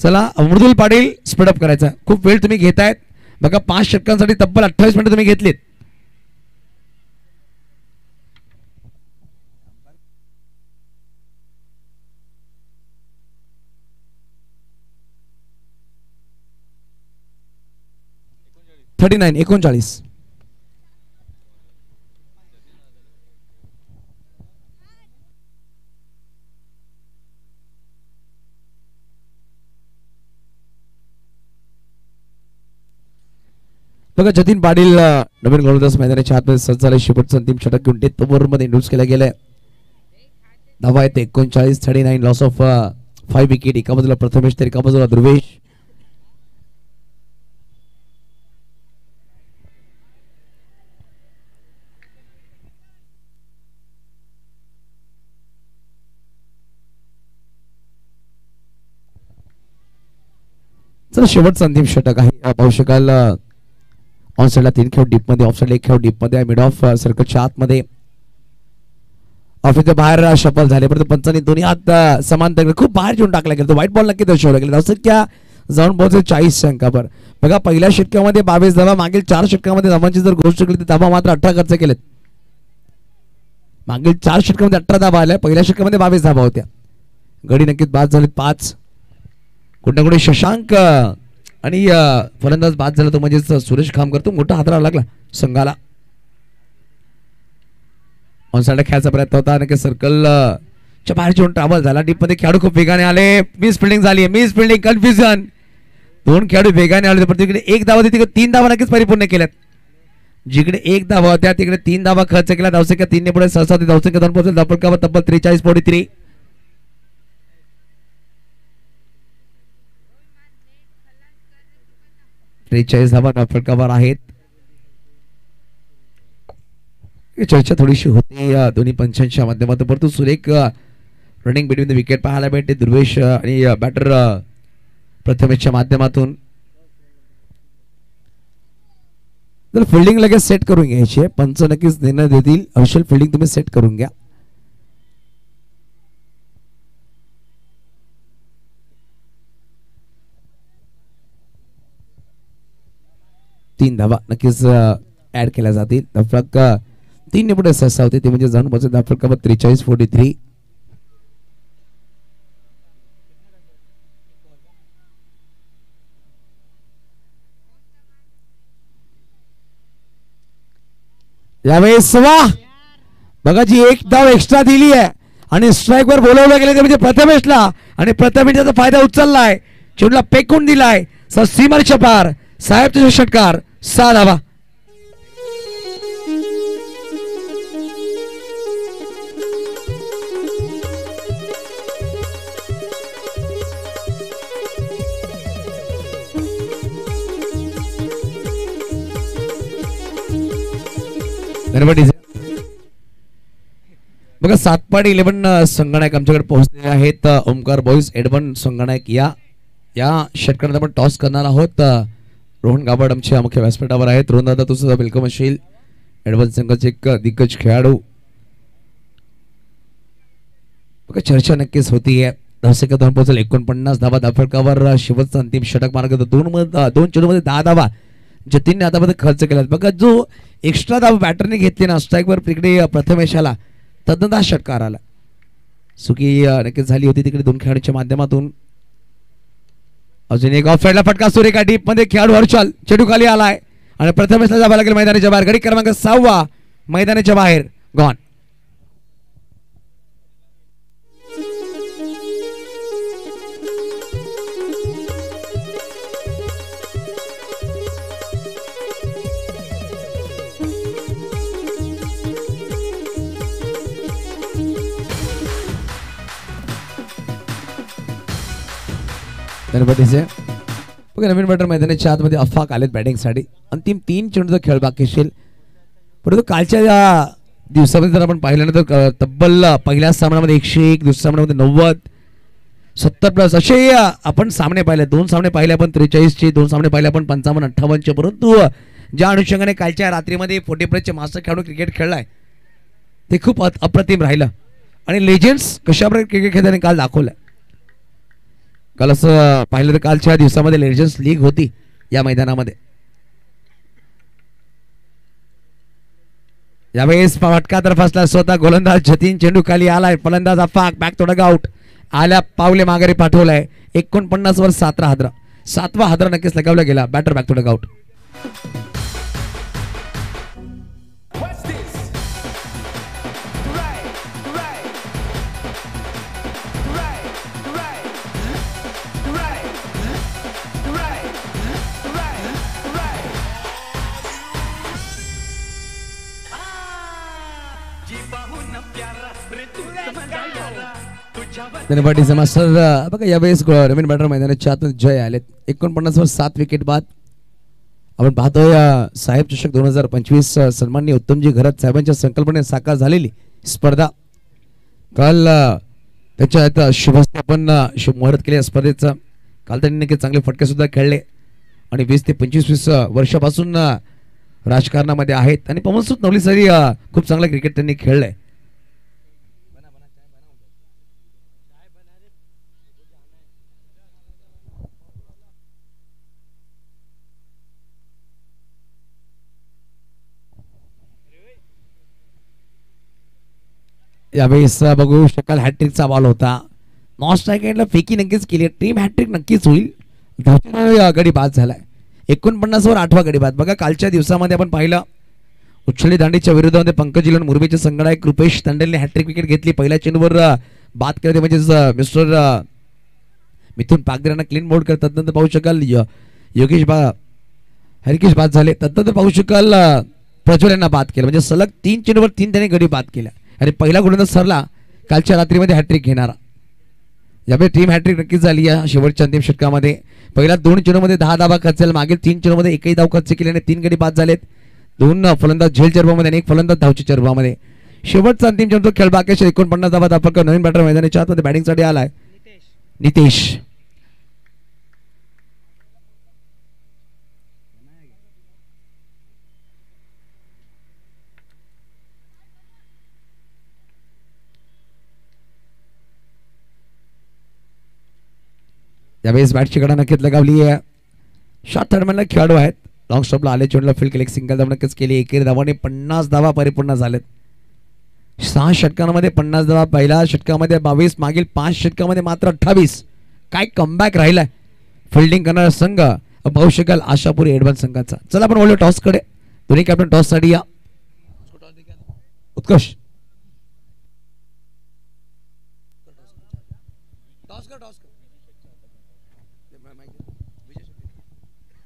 चला मृदुल पाटील स्पीडअप करायचा. खूप वेळ तुम्ही घेतायत. बघा 5 षटकांसाठी तब्बल 28 मिनिटं तुम्ही घेतलीत. $39 39. बघा जतीन पाटील नवीन गोलंदाज मैदानाच्या आतमध्ये सज्ज झाले. शेवटचं अंतिम षटक घेऊन डेथ ओव्हरमध्ये इंट्रोड्यूस केलं गेलंय. धावा आहेत 39 39. Loss of 5 wicket. एका बाजूला प्रथमेश तर एका बाजूला ध्रुवेश. चला शेवटचं अंतिम षटक आहे. पाहू शकाल ऑन साइडला 3 खेळ डीप मध्ये. ऑफ साइडला 1 खेळ डीप मध्ये. मिड ऑफ सर्कलच्या आतमध्ये ऑफिसच्या बाहेर शफल झाले परंतु पंचांनी दोन्ही हात समांतर खूप बाहेर घेऊन टाकला गेला. व्हाईट बॉल नक्की दर्शवला गेला. धावसंख्या जाऊन पोहोचले 40 अंकावर. बघा पहिल्या षटकामध्ये 22 धावा. मागील 4 षटकामध्ये धावांची जर गोष्ट केली तर धावा मात्र 18 खर्च केलेत. मागील 4 षटकामध्ये 18 धावा आल्या. पहिल्या षटकामध्ये 22 धावा होत्या. गडी नक्कीच बाद झाले 5. कुठे कुठे शशांक आणि फलंदाज बाद झाला तो म्हणजे सुरेश खामकर. तो मोठा हादरा लागला संघाला. ऑनसाइड खेळायचा प्रयत्न होता. नक्की सर्कल च्या बाहेर जेवण ट्रॅव्हल झाला. डीप मध्ये खेळाडू खूप वेगाने आले. मिस फिल्डिंग झाली. Miss fielding confusion. 2 खेळाडू वेगाने आले परंतु तिकडे 1 धावा होती. तिकडे 3 धावा नक्कीच परिपूर्ण केल्यात. जिकडे 1 धावा होत्या तिकडे 3 धावा खर्च केला. धावसंख्या 3 ने पुढे सहसा धावसंख्या जाऊन पोहोचेल धावफलकावर तब्बल 43-43. धावा धावफलकावर आहेत. चर्चा थोडीशी होती दोन्ही पंचांच्या माध्यमातून परंतु सुरेख रनिंग बिटवीन द विकेट पाहायला भेटते. ध्रुवेश आणि बॅटर प्रथमेशच्या माध्यमातून. जर फिल्डिंग लगेच सेट करून घ्यायची आहे. पंच नक्कीच निर्णय देतील. हर्षल फिल्डिंग तुम्ही सेट करून घ्या. तीन धावा नक्कीच ऍड केल्या जातील. धावफलक 3 ने पुढे सहसा होते ते म्हणजे जाऊन पोहोचेल धावफलकावर 43-43. यावेळेस बघा जी 1 धाव एक्स्ट्रा दिली आहे आणि स्ट्राइक वर बोलवलं गेलं ते म्हणजे प्रथमेशला आणि प्रथमेशचा फायदा उचललाय. चेंडूला पेकून दिलाय. सीमारेषा पार. साहेबचा षटकार 6 धावा. बघा 7 पाडी 11 संगणक आमच्याकडे पोहोचले आहेत. ओमकार बॉईज एडवन संगणक या या षटकारात आपण टॉस करणार आहोत. रोहन गाबड आमच्या मुख्य व्यासपीठावर आहेत. रोहन दादा तुझं वेलकम असेल. ॲडव्हान्स संघाचे एक दिग्गज खेळाडू. बघा चर्चा नक्कीच होतीये. 10 सेकंदावर पोहोचेल 49 धावा धाफळकावर. शेवटचा अंतिम षटक मार्ग 2 चेंडूमध्ये 10 धावा जतीनने आतामध्ये खर्च केला. बघा जो एक्स्ट्रा धावा बॅटरने घेतली ना स्ट्राईकवर तिकडे प्रथमेशाला तदनंतर षटकार आला. सुकी नक्कीच झाली होती तिकडे दोन खेळाडूंच्या माध्यमातून. अजून एक ऑफ साईडला फटका सुरेखा डीप मध्ये खेळाडू हर्षल चेंडू खाली आलाय आणि प्रथमेशला जावं लागेल मैदानाच्या बाहेर. गडी क्रमांक 6 मैदानाच्या बाहेर गॉन. बघा नवीन बॅटर मैदानाच्या आतमध्ये अफाक आलेत बॅटिंगसाठी. अंतिम 3 चेंडूचा खेळ बाकी असेल. परंतु कालच्या या दिवसामध्ये जर आपण पाहिलं ना तर तब्बल पहिल्या सामन्यामध्ये 101, दुसऱ्या सामन्यामध्ये 90, 70+ असे आपण सामने पाहिले. 2 सामने पाहिले आपण 43चे, 2 सामने पाहिले आपण 55, 58चे. परंतु ज्या अनुषंगाने कालच्या रात्रीमध्ये 40+ मास्टर खेळाडू क्रिकेट खेळलाय ते खूप अप्रतिम राहिलं आणि लेजेंड्स कशाप्रकारे क्रिकेट खेळताना काल दाखवलं. काल असं पाहिलं तर कालच्या दिवसामध्ये लेजेंड्स लीग होती या मैदानामध्ये. यावेळेस फटका तर फसला स्वतः गोलंदाज जतीन. चेंडू खाली आलाय. फलंदाज अफाक बॅक थोडा आउट आल्या पावले माघारी पाठवलाय. 49 वर 7 हादरा. 7वा हादरा नक्कीच लगावला गेला. बॅटर बॅक थोडा आउट. बघा यावेळेस नवीन बॅटर मैदानाच्या आत जय आलेत. 49 वर 7 विकेट बाद. आपण पाहतोय साहेब चषक 2025 सन्माननीय उत्तमजी घरात साहेबांच्या संकल्पनेने साकार झालेली स्पर्धा. काल त्याच्यात शुभस्थापन शुभमुहूर्त केले स्पर्धेचं. काल त्यांनी नक्की चांगले फटके सुद्धा खेळले आणि 20 ते 25 वर्षापासून राजकारणामध्ये आहेत आणि पवनसुत नवलीसरी खूप चांगलं क्रिकेट त्यांनी खेळलंय. यावेळेस बघू शकाल हॅट्रिकचा बॉल होता. नॉन स्ट्राईक फेकी नक्कीच केली. टीम हॅट्रिक नक्कीच होईल. गडी बाद झालाय. 49 वर 8वा गडी बाद. बघा कालच्या दिवसामध्ये आपण पाहिलं उच्छली दांडीच्या विरोधामध्ये पंकज जिलन मुरबीचे संगणक रुपेश तंडेलने हॅट्रिक विकेट घेतली. पहिल्या चेंडूवर बाद केले म्हणजे मिस्टर मिथुन पागदरेंना क्लीन बोल्ड करतात. नंतर पाहू शकाल हरिकेश बाद झाले. तदनंतर पाहू शकाल प्रज्वल यांना बाद केलं. म्हणजे सलग 3 चेंडूवर 3 त्याने गडी बाद केल्या आणि पहिला गोलंदाज सरला कालच्या रात्रीमध्ये हॅट्रिक घेणारा. यावेळी टीम हॅट्रिक नक्कीच झाली या शेवटच्या अंतिम षटकामध्ये. पहिल्या 2 चेंडूमध्ये 10 धावा खर्च झाला. मागील 3 चेंडूमध्ये एकही धाव खर्च केल्याने 3 गडी बाद झालेत. 2 फलंदाज झेल चरबामध्ये आणि 1 फलंदाज धावच्या चरबामध्ये. शेवटचा अंतिम चेंडू खेळ बाकी 49 धावा धापक. नवीन बॅटर मैदानाच्या आतमध्ये बॅटिंगसाठी आलाय नितेश. यावेळेस बॅटची कडा नक्कीच लगावली आहे. शॉर्ट थर्डमॅनला खेळाडू आहेत. लॉंग स्टॉपला आले चेंडूला फील्ड केली. एक सिंगल धाव नक्कीच केली. एकेरी धावाने 50 धावा परिपूर्ण झालेत. 6 षटकांमध्ये 50 धावा. पहिल्या षटकामध्ये 22. मागील 5 षटकामध्ये मात्र 28. काय कमबॅक राहिलाय फिल्डिंग करणारा संघ पाहू शकाल आशापुरी ॲडव्हान्स संघाचा. चला आपण बोललो टॉस कडे. दोन्ही कॅप्टन टॉस साठी या. उत्कर्ष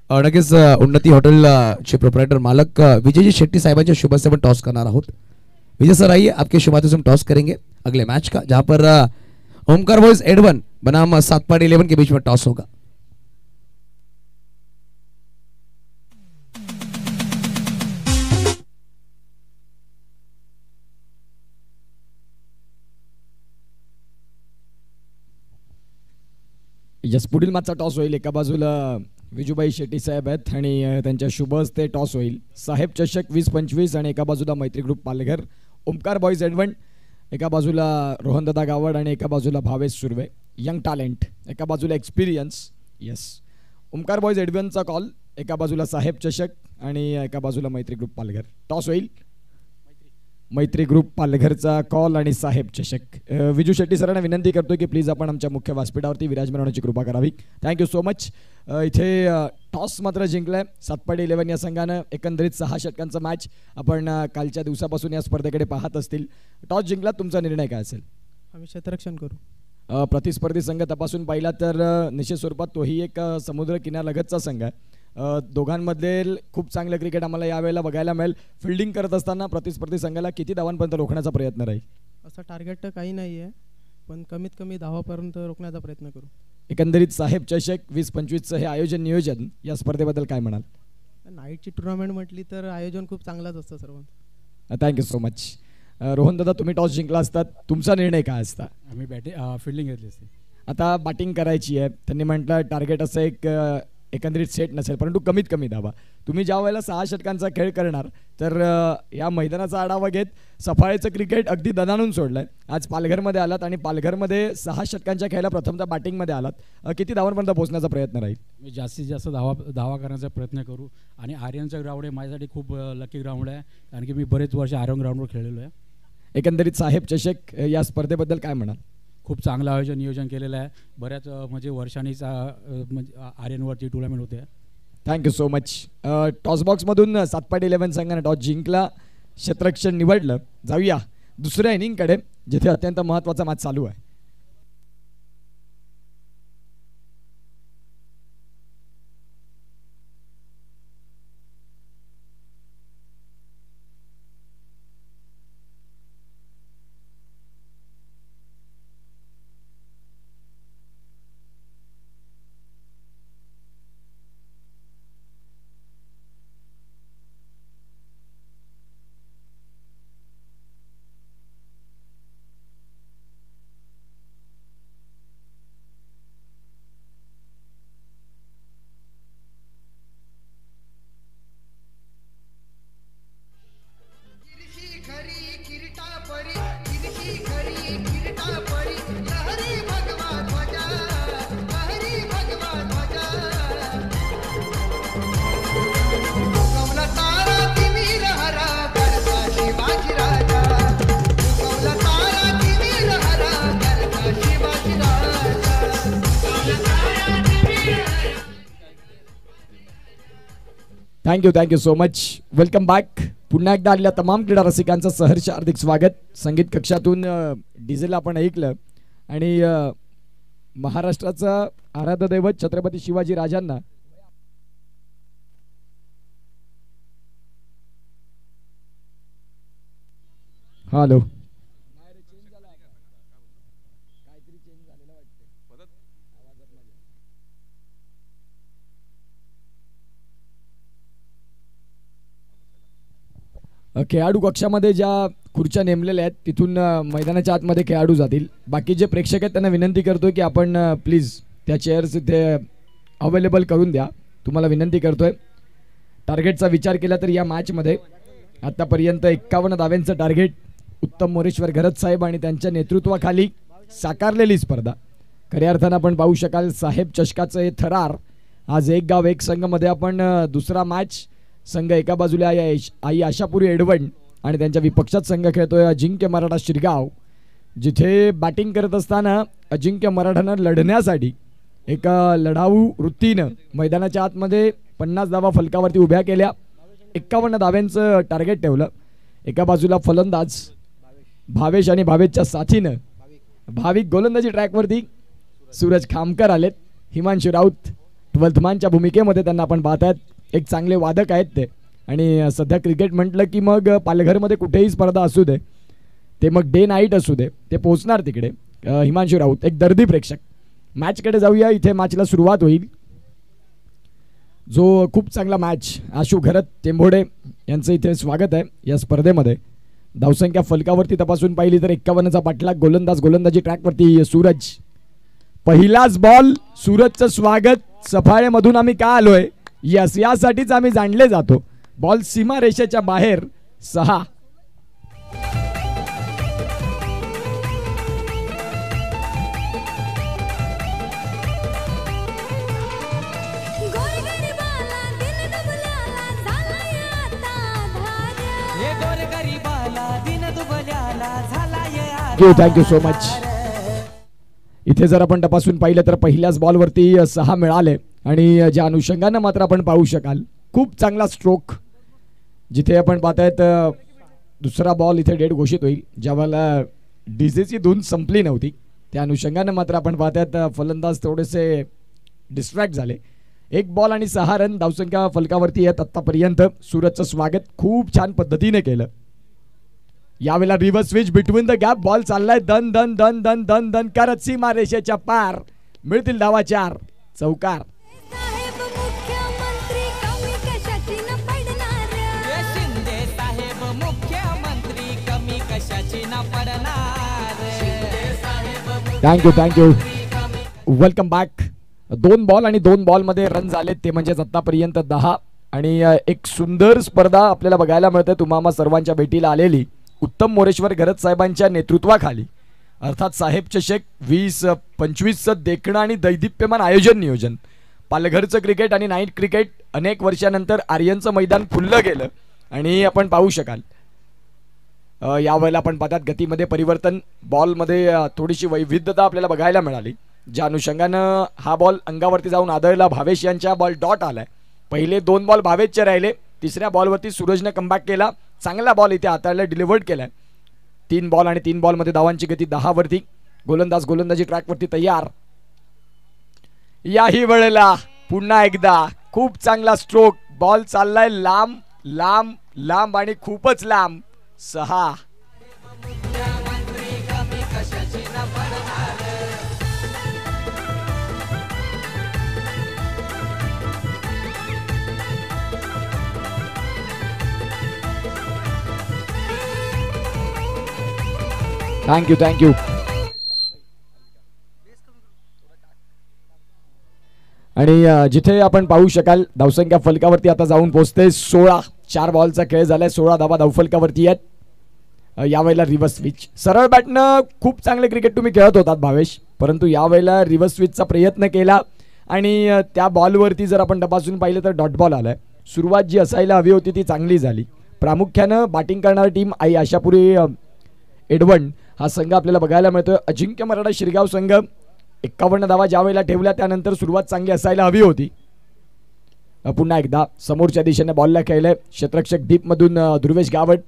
नक्कीच उन्नती हॉटेलचे प्रोप्राइटर मालक विजय शेट्टी साहबांच्या शुभ से टॉस करना आहोत. विजय सर आइए, आपके शुभ हाथों से हम टॉस करेंगे अगले मैच का, जहां पर ओमकार बॉयज एडवन बनाम सातपाड़ी 11 के बीच में टॉस होगा. यस, पुढील मॅचचा टॉस होईल. एका बाजूला विजूभाई शेट्टी साहेब आहेत आणि त्यांच्या शुभ हस्ते टॉस होईल. साहेब चषक 20-25 आणि एका बाजूला मैत्री ग्रुप पालघर. ओमकार बॉईज एडवण एका बाजूला, रोहनदादा गावड आणि एका बाजूला भावेश सुर्वे, यंग टॅलेंट. एका बाजूला एक्सपिरियन्स. यस, ओमकार बॉईज एडवनचा कॉल. एका बाजूला साहेब चषक आणि एका बाजूला मैत्री ग्रुप पालघर. टॉस होईल. मैत्री ग्रुप पालघरचा कॉल आणि साहेब चषक. विजू शेट्टी सरांना विनंती करतो की प्लीज आपण आमच्या मुख्य व्यासपीठावरती विराजमान होण्याची कृपा करावी. Thank you so much. इथे टॉस मात्र जिंकलाय 7-11 या संघानं. एकंदरीत 6 षटकांचा मॅच आपण कालच्या दिवसापासून या स्पर्धेकडे पाहत असतील. टॉस जिंकला, तुमचा निर्णय काय असेल? आम्ही क्षेत्ररक्षण करू. प्रतिस्पर्धी संघ तपासून पाहिला तर निश्चित स्वरूपात तोही एक समुद्र किनारलगतचा संघ आहे. दोघांमधील खूप चांगलं क्रिकेट आम्हाला यावेळेला बघायला मिळेल. फिल्डिंग करत असताना प्रतिस्पर्धी संघाला किती धावांपर्यंत रोखण्याचा प्रयत्न राहील? असं टार्गेट तर काही नाही आहे, पण कमीत कमी धावापर्यंत रोखण्याचा प्रयत्न करू. एकंदरीत साहेब चषक 20-25चं हे आयोजन नियोजन या स्पर्धेबद्दल काय म्हणाल? नाईटची टुर्नामेंट म्हटली तर आयोजन खूप चांगलाच असतं सर्वांचं. Thank you so much. रोहन दादा, तुम्ही टॉस जिंकला असतात, तुमचा निर्णय काय असता? आम्ही फिल्डिंग घेतली असते. आता बॅटिंग करायची आहे. त्यांनी म्हटलं टार्गेट असं एक एकंदरीत सेट नसेल, परंतु कमीत कमी धावा. तुम्ही ज्या वेळेला 6 षटकांचा खेळ करणार तर या मैदानाचा आढावा घेत सफाळेचं क्रिकेट अगदी दणाणून सोडलंय. आज पालघरमध्ये आलात आणि पालघरमध्ये 6 षटकांच्या खेळाला प्रथमतः बॅटिंगमध्ये आलात. किती धावांपर्यंत पोहोचण्याचा प्रयत्न राहील? मी जास्तीत जास्त धावा करण्याचा प्रयत्न करू. आणि आर्यनचं ग्राउंड आहे माझ्यासाठी खूप लकी ग्राउंड आहे, कारण की मी बरेच वर्ष आर्यन ग्राउंडवर खेळलेलो आहे. एकंदरीत साहेब चषक या स्पर्धेबद्दल काय म्हणाल? खूप चांगलं आयोजन नियोजन केलेलं आहे. बऱ्याच म्हणजे वर्षांनीच म्हणजे आर्यनवरती टुर्नामेंट होते. Thank you so much. टॉसबॉक्समधून 7-11 संघाने टॉस जिंकला, क्षेत्ररक्षण निवडलं. जाऊया दुसऱ्या इनिंगकडे, जिथे अत्यंत महत्त्वाचा मॅच चालू आहे. Thank you so much. Welcome back. पुन्हा एकदा आलेल्या तमाम क्रीडा रसिकांचं सहर्ष हार्दिक स्वागत. संगीत कक्षातून डीजेला आपण ऐकलं आणि महाराष्ट्राचा आराध्य दैवत छत्रपती शिवाजी राजांना हॅलो खेळाडू कक्षामध्ये ज्या खुर्च्या नेमलेल्या आहेत तिथून मैदानाच्या आतमध्ये खेळाडू जातील. बाकी जे प्रेक्षक आहेत त्यांना विनंती करतोय की आपण प्लीज त्या चेअर्स इथे अवेलेबल करून द्या. तुम्हाला विनंती करतोय. टार्गेटचा विचार केला तर या मॅचमध्ये आतापर्यंत 51 धाव्यांचं टार्गेट उत्तम मोरेश्वर घरत साहेब आणि त्यांच्या नेतृत्वाखाली साकारलेली स्पर्धा. खऱ्या अर्थानं आपण पाहू शकाल साहेब चषकाचं हे थरार. आज एक गाव एक संघमध्ये आपण दुसरा मॅच. संघ एका बाजूला आई आशापुरी एडवण आणि त्यांच्या विपक्षात संघ खेळतोय अजिंक्य मराठा शिरगाव, जिथे बॅटिंग करत असताना अजिंक्य मराठानं लढण्यासाठी एका लढाऊ वृत्तीनं मैदानाच्या आतमध्ये 50 धावा फलकावरती उभ्या केल्या. 51 धाव्यांचं टार्गेट ठेवलं. एका बाजूला फलंदाज भावेश आणि भावेशच्या साथीनं भाविक गोलंदाजी ट्रॅकवरती सूरज खामकर आलेत. हिमांशू राऊत 12th मॅनच्या भूमिकेमध्ये त्यांना आपण पाहतायत. एक चांगले वादक आहेत ते. आणि सध्या क्रिकेट म्हटलं की मग पालघरमध्ये कुठेही स्पर्धा असू दे, ते मग डे नाईट असू दे, ते पोहोचणार तिकडे. हिमांशू राऊत एक दर्दी प्रेक्षक. मॅचकडे जाऊया. इथे मॅचला सुरुवात होईल. जो खूप चांगला मॅच. आशू घरत टेंभोडे यांचं इथे स्वागत आहे या स्पर्धेमध्ये. धावसंख्या फलकावरती तपासून पाहिली तर 51चा पाठलाग. गोलंदाजी ट्रॅकवरती सूरज पहिलाच बॉल, सूरजचं स्वागत. सफाळेमधून आम्ही का आलोय यस यासाठीच आम्ही जाणले जातो. बॉल सीमा रेषेच्या बाहेर 6. Thank you so much. इथे जर आपण तपासून पाहिलं तर पहिल्याच बॉलवरती 6 मिळाले आणि ज्या अनुषंगानं मात्र आपण पाहू शकाल खूप चांगला स्ट्रोक. जिथे आपण पाहतायत दुसरा बॉल इथे डेड घोषित होईल ज्यावेळेला डीजेची धून संपली नव्हती. त्या अनुषंगानं मात्र आपण पाहतायत फलंदाज थोडेसे डिस्ट्रॅक्ट झाले. 1 बॉल आणि 6 रन धावसंख्या फलकावरती आहेत आतापर्यंत. सूरजचं स्वागत खूप छान पद्धतीने केलं. यावेळेला reverse switch between the gap. Ball चाललाय दन दन दन दन दन दन करत सीमा रेषेच्या पार. मिळतील धावा 4. चौकार. थँक्यू. Welcome back. 2 बॉल आणि 2 बॉलमध्ये रन झाले ते म्हणजेच आतापर्यंत 10. आणि एक सुंदर स्पर्धा आपल्याला बघायला मिळते तुम्हा सर्वांच्या भेटीला आलेली उत्तम मोरेश्वर घरत साहेबांच्या नेतृत्वाखाली. अर्थात साहेब चषक 20-25चं देखणं आणि दैदिप्यमान आयोजन नियोजन. पालघरचं क्रिकेट आणि नाईट क्रिकेट अनेक वर्षानंतर आर्यनचं मैदान फुललं गेलं आणि आपण पाहू शकाल यावेळेला आपण पाहतात गतीमध्ये परिवर्तन. बॉलमध्ये थोडीशी वैविध्यता आपल्याला बघायला मिळाली ज्या अनुषंगानं हा बॉल अंगावरती जाऊन आदळला. भावेश यांच्या बॉल डॉट आलाय. पहिले 2 बॉल भावेशचे राहिले. तिसऱ्या बॉलवरती सूरजने कमबॅक केला. चांगला बॉल इथे हाताळला डिलिव्हर्ड केलाय. 3 बॉल आणि 3 बॉलमध्ये धावांची गती 10 वरती. गोलंदाजी ट्रॅकवरती तयार. याही वेळेला पुन्हा एकदा खूप चांगला स्ट्रोक. बॉल चाललाय लांब लांब लांब आणि खूपच लांब. 6. थँक्यू. आणि जिथे आपण पाहू शकाल धावसंख्या फलकावरती आता जाऊन पोहोचते 16. 4 बॉलचा खेळ झालाय. 16 धावा धावफलकावरती आहेत. यावेळेला रिव्हर्स स्विच. सरळ बॅटनं खूप चांगले क्रिकेट तुम्ही खेळत होतात भावेश, परंतु यावेळेला रिव्हर्स स्विचचा प्रयत्न केला आणि त्या बॉलवरती जर आपण तपासून पाहिलं तर डॉट बॉल आलाय. सुरुवात जी असायला हवी होती ती चांगली झाली. प्रामुख्यानं बॅटिंग करणारी टीम आई आशापुरी एडवण हा संघ आपल्याला बघायला मिळतोय. अजिंक्य मराठा शिरगाव संघ 51 धावा ज्या वेळेला ठेवल्या त्यानंतर सुरुवात चांगली असायला हवी होती. पुन्हा एकदा समोरच्या दिशेने बॉलला खेळले क्षेत्ररक्षक डीपमधून ध्रुवेश गावट.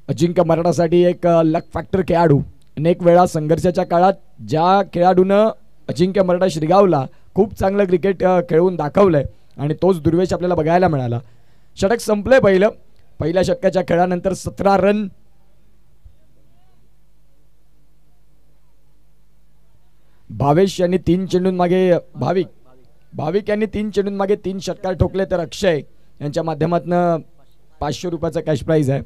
अजिंक्य मराठासाठी एक लक फॅक्टर खेळाडू. अनेक वेळा संघर्षाच्या काळात ज्या खेळाडूनं अजिंक्य मराठा शिरगावला खूप चांगलं क्रिकेट खेळून दाखवलंय आणि तोच ध्रुवेश आपल्याला बघायला मिळाला. षटक संपले. पहिल्या षटकाच्या खेळानंतर 17 रन. भावेश यांनी 3 चेंडूंमागे भाविक यांनी 3 चेंडूंमागे 3 षटकार ठोकले तर अक्षय यांच्या माध्यमातून 500 रुपयाचा कॅश प्राइज आहे.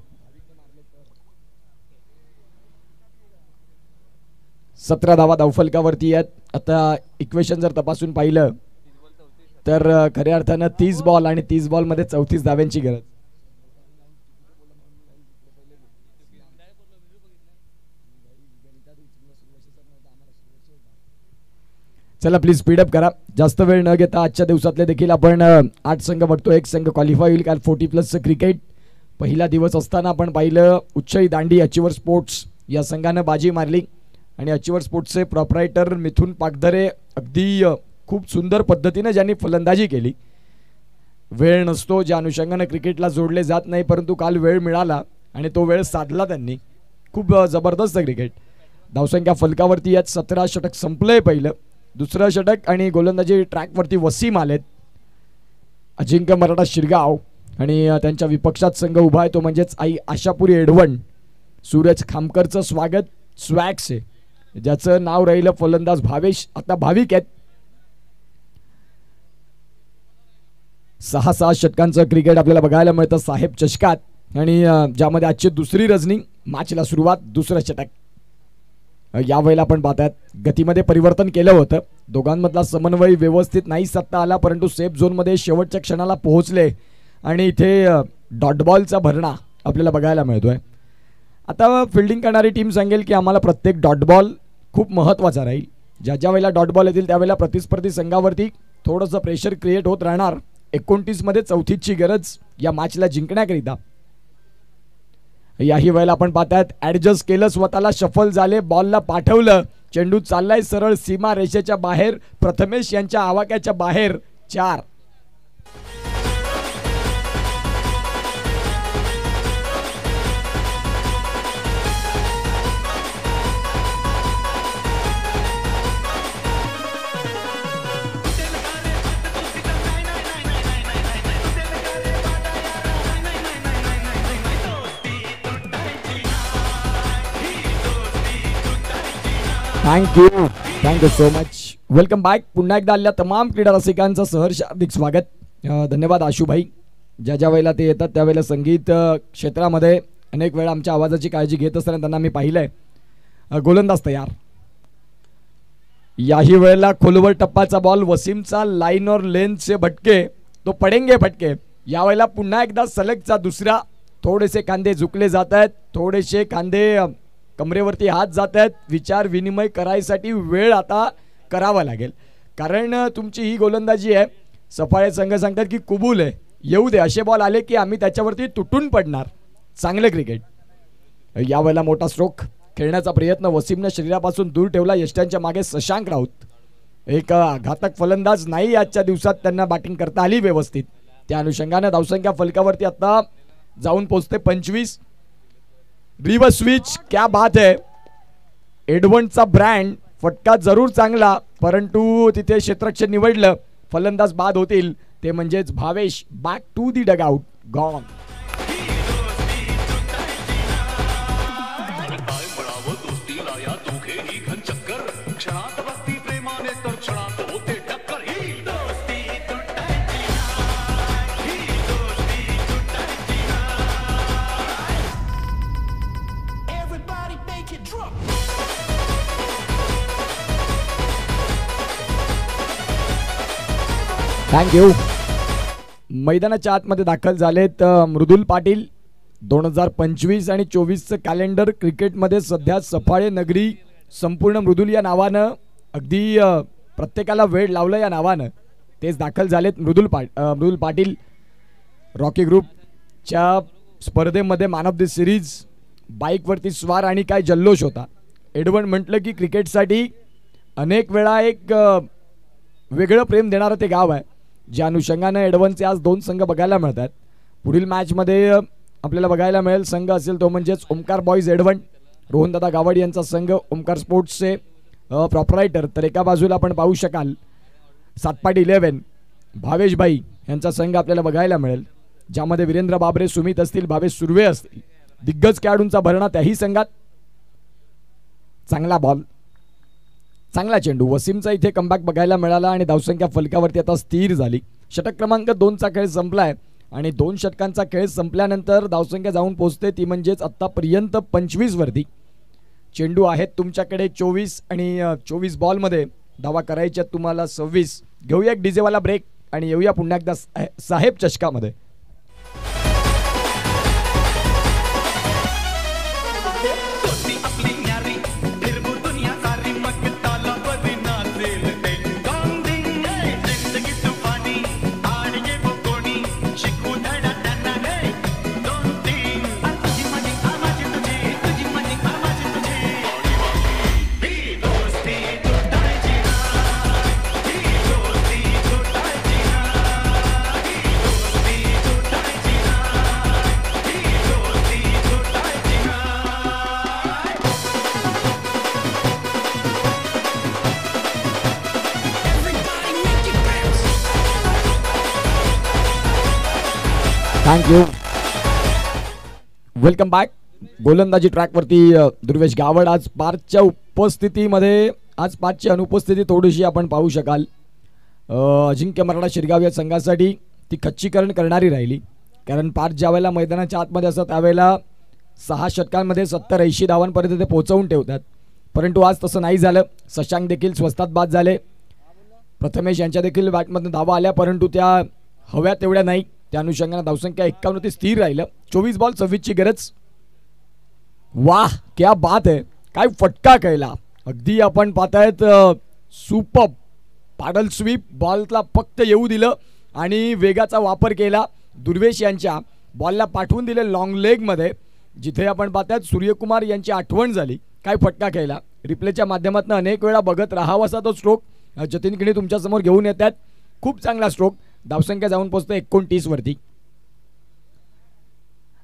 17 धावा धावफलकावरती आहेत. आता इक्वेशन जर तपासून पाहिलं तर खऱ्या अर्थानं 30 बॉल आणि 30 बॉलमध्ये 34 धाव्यांची गरज. चला प्लीज स्पीडअप करा. जास्त वेळ न घेता आजच्या दिवसातले देखील आपण 8 संघ बघतो. 1 संघ क्वालिफाय होईल कारण 40+ क्रिकेट पहिला दिवस असताना आपण पाहिलं उच्चई दांडी अचिवर स्पोर्ट्स या संघानं बाजी मारली आणि अचिवर स्पोर्ट्सचे प्रॉपरायटर मिथुन पागधरे अगदी खूप सुंदर पद्धतीने ज्यांनी फलंदाजी केली. वेळ नसतो ज्या अनुषंगाने क्रिकेटला जोडले जात नाही, परंतु काल वेळ मिळाला आणि तो वेळ साधला त्यांनी. खूप जबरदस्त क्रिकेट. धावसंख्या फलकावरती यात 17 षटक संपलंय पहिलं. दुसरं षटक आणि गोलंदाजी ट्रॅकवरती वसीम आलेत. अजिंक्य मराठा शिरगाव आणि त्यांच्या विपक्षात संघ उभा आहे तो म्हणजेच आई आशापुरी एडवण. सूरज खामकरचं स्वागत स्वॅक्स आहे ज्याचं नाव राहिलं फलंदाज भावेश. आता भाविक आहेत. 6 षटकांचं क्रिकेट आपल्याला बघायला मिळतं साहेब चषकात आणि ज्यामध्ये आजची दुसरी रजनी. मॅचला सुरुवात. दुसरं षटक यावेळेला आपण पाहतात गतीमध्ये परिवर्तन केलं होतं, दोघांमधला समन्वय व्यवस्थित नाही साधता आला, परंतु सेफ झोनमध्ये शेवटच्या क्षणाला पोहोचले आणि इथे डॉट बॉलचा भरणा आपल्याला बघायला मिळतोय. आता फिल्डिंग करणारी टीम सांगेल की आम्हाला प्रत्येक डॉट बॉल खूप महत्त्वाचा राहील. ज्या वेळेला डॉट बॉल येतील त्यावेळेला प्रतिस्पर्धी संघावरती थोडंसं प्रेशर क्रिएट होत राहणार. 29 मध्ये 34ची गरज या मॅचला जिंकण्याकरिता. याही वेळेला आपण पाहतात ऍडजस्ट केलं, स्वतःला शफल झाले, बॉलला पाठवलं, चेंडू चाललाय सरळ सीमा रेषेच्या बाहेर, प्रथमेश यांच्या आवाक्याच्या बाहेर. 4. Thank you so much. Welcome back. पुन्हा एकदा आलेल्या तमाम क्रीडा रसिकांचं सहर्ष हार्दिक स्वागत. धन्यवाद आशुभाई. ज्या वेळेला ते येतात त्यावेळेला संगीत क्षेत्रामध्ये अनेक वेळा आमच्या आवाजाची काळजी घेत असताना त्यांना मी पाहिलंय. गोलंदाज तयार. याही वेळेला खोलवर टप्पाचा बॉल, वसीमचा लाईन और लेंथ से भटके तो पडेंगे फटके. यावेळेला पुन्हा एकदा सलगचा दुसरा. थोडेसे खांदे झुकले जात आहेत, थोडेसे खांदे कमरेवरती हात जात आहेत. विचार विनिमय करायसाठी वेळ आता करावा लागेल, कारण तुमची ही गोलंदाजी आहे. सफाळे संघ सांगतात की कुबूल आहे, येऊ दे, असे बॉल आले की आम्ही त्याच्यावरती तुटून पडणार. चांगलं क्रिकेट. यावेळेला मोठा स्ट्रोक खेळण्याचा प्रयत्न वसीमने शरीरापासून दूर ठेवला. यष्ट्यांच्या मागे शशांक राऊत. एक घातक फलंदाज नाही आजच्या दिवसात, त्यांना बॅटिंग करता आली व्यवस्थित. त्या अनुषंगाने धावसंख्या फलकावरती आता जाऊन पोहोचते 25. रिव्हर्स स्विच, क्या बात है. एडवंडचा ब्रँड फटका जरूर चांगला, परंतु तिथे क्षेत्ररक्षण निवडलं. फलंदाज बाद होतील, ते म्हणजेच Bhavesh. Back to the dugout. Gone. Thank you. मैदानाच्या आतमध्ये दाखल झालेत मृदुल पाटील. 2025 आणि 24चं कॅलेंडर क्रिकेटमध्ये सध्या सफाळे नगरी संपूर्ण मृदुल या नावानं अगदी प्रत्येकाला वेळ लावलं या नावानं. तेच दाखल झालेत मृदुल पाटील. रॉकी ग्रुपच्या स्पर्धेमध्ये मॅन ऑफ द सिरीज, बाईकवरती स्वार आणि काय जल्लोष होता. एडवर्ड म्हटलं की क्रिकेटसाठी अनेक वेळा एक वेगळं प्रेम देणारं ते गाव आहे. ज्या अनुषंगाने एडवनचे आज 2 संघ बघायला मिळतात. पुढील मॅचमध्ये आपल्याला बघायला मिळेल संघ असेल तो म्हणजेच ओमकार बॉईज एडवन, रोहनदादा गावड यांचा संघ, ओमकार स्पोर्ट्सचे प्रॉपरायटर. तर एका बाजूला आपण पाहू शकाल सातपाटी 11 भावेशभाई यांचा संघ आपल्याला बघायला मिळेल, ज्यामध्ये वीरेंद्र बाबरे, सुमित असतील, भावेश सुर्वे असतील. दिग्गज खेळाडूंचा भरणा त्याही संघात. चांगला बॉल, चांगला चेंडू. वसीमचा इथे कमबॅक बघायला मिळाला आणि धावसंख्या फलकावरती आता स्थिर झाली. षटक क्रमांक 2चा खेळ संपलाय आणि 2 षटकांचा खेळ संपल्यानंतर धावसंख्या जाऊन पोहोचते ती म्हणजेच आतापर्यंत 25 वरती. चेंडू आहेत तुमच्याकडे 24 आणि 24 बॉलमध्ये धावा करायच्या तुम्हाला 26. घेऊया एक डीजेवाला ब्रेक आणि येऊया पुन्हा एकदा साहेब चषकामध्ये. थँक्यू. Welcome back. गोलंदाजी ट्रॅकवरती दुर्वेश गावड. आज पार्कच्या उपस्थितीमध्ये, आज पार्कची अनुपस्थिती थोडीशी आपण पाहू शकाल. अजिंक्य मराठा शिरगाव या संघासाठी ती खच्चीकरण करणारी राहिली, कारण पार्क ज्या वेळेला मैदानाच्या आतमध्ये असतात त्यावेळेला 6 षटकांमध्ये 70-80 धावांपर्यंत ते पोहोचवून ठेवतात. परंतु आज तसं नाही झालं. शशांक देखील स्वस्तात बाद झाले. प्रथमेश यांच्या देखील बॅटमधून धावा आल्या, परंतु त्या हव्या तेवढ्या नाही. त्या अनुषंगाने धावसंख्या 51 ते स्थिर राहिलं. 24 बॉल 26 ची गरज. वाह क्या बात आहे, काय फटका केला. अगदी आपण पाहतायत सुपर पाडल स्वीप. बॉलला फक्त येऊ दिलं आणि वेगाचा वापर केला. दुर्वेश यांच्या बॉलला पाठवून दिले लॉंग लेग मध्ये, जिथे आपण पाहतायत सूर्यकुमार यांची आठवण झाली. काय फटका केला. रिप्लेच्या माध्यमातून अनेक वेळा बघत राहावा असा तो स्ट्रोक जतीन किणी तुमच्या समोर घेऊन येतात. खूप चांगला स्ट्रोक. धावसंख्या जाऊन पोहोचतो 29 वरती.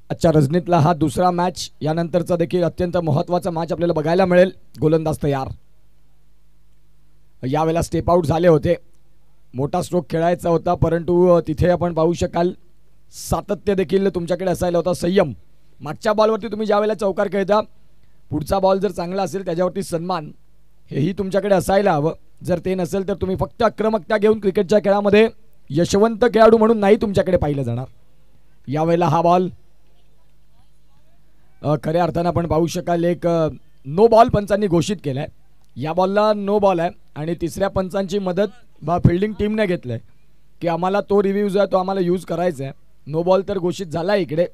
आजच्या रजनीतला हा दुसरा मॅच. यानंतरचा देखील अत्यंत महत्त्वाचा मॅच आपल्याला बघायला मिळेल. गोलंदाज तयार. यावेळेला स्टेप आउट झाले होते. मोठा स्ट्रोक खेळायचा होता, परंतु तिथे आपण पाहू शकाल सातत्य देखील तुमच्याकडे असायला होता, संयम. मागच्या बॉलवरती तुम्ही ज्या वेळेला चौकार खेळता, पुढचा बॉल जर चांगला असेल त्याच्यावरती सन्मान हेही तुमच्याकडे असायला हवं. जर ते नसेल तर तुम्ही फक्त आक्रमकता घेऊन क्रिकेटच्या खेळामध्ये यशवंत खेळाडू म्हणून नाही तुमच्याकडे पाहिलं जाणार. यावेळेला हा बॉल खऱ्या अर्थानं आपण पाहू शकाल एक नो बॉल पंचांनी घोषित केलाय. या बॉलला नो बॉल आहे आणि तिसऱ्या पंचांची मदत फिल्डिंग टीमने घेतलंय की आम्हाला तो रिव्ह्यू जो आहे तो आम्हाला यूज करायचा आहे. नो बॉल तर घोषित झाला. इकडे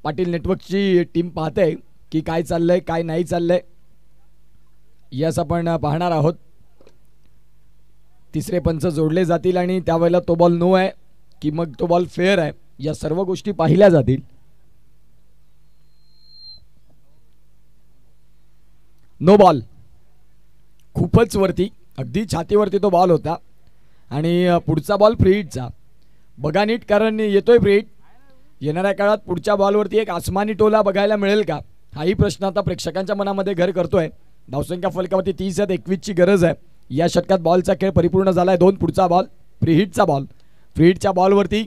पाटील नेटवर्कची टीम पाहते की काय चाललंय काय नाही चाललंय, यास आपण पाहणार आहोत. तिसरे पंच जोडले जातील आणि त्यावेळेला तो बॉल नो आहे की मग तो बॉल फेअर आहे, या सर्व गोष्टी पाहिल्या जातील. No ball. खूपच वरती, अगदी छातीवरती तो बॉल होता आणि पुढचा बॉल फ्री हिटचा. बघा नीट, कारण येतोय फ्री हिट. येणाऱ्या काळात पुढच्या बॉलवरती एक आसमानी टोला बघायला मिळेल का, हाही प्रश्न आता प्रेक्षकांच्या मनामध्ये घर करतोय. धावसंख्या फलकावरती 30 यात 21 ची गरज आहे. या षटकात बॉलचा खेळ परिपूर्ण झालाय. 2 पुढचा बॉल फ्री हिटचा बॉल. फ्री हिटच्या बॉलवरती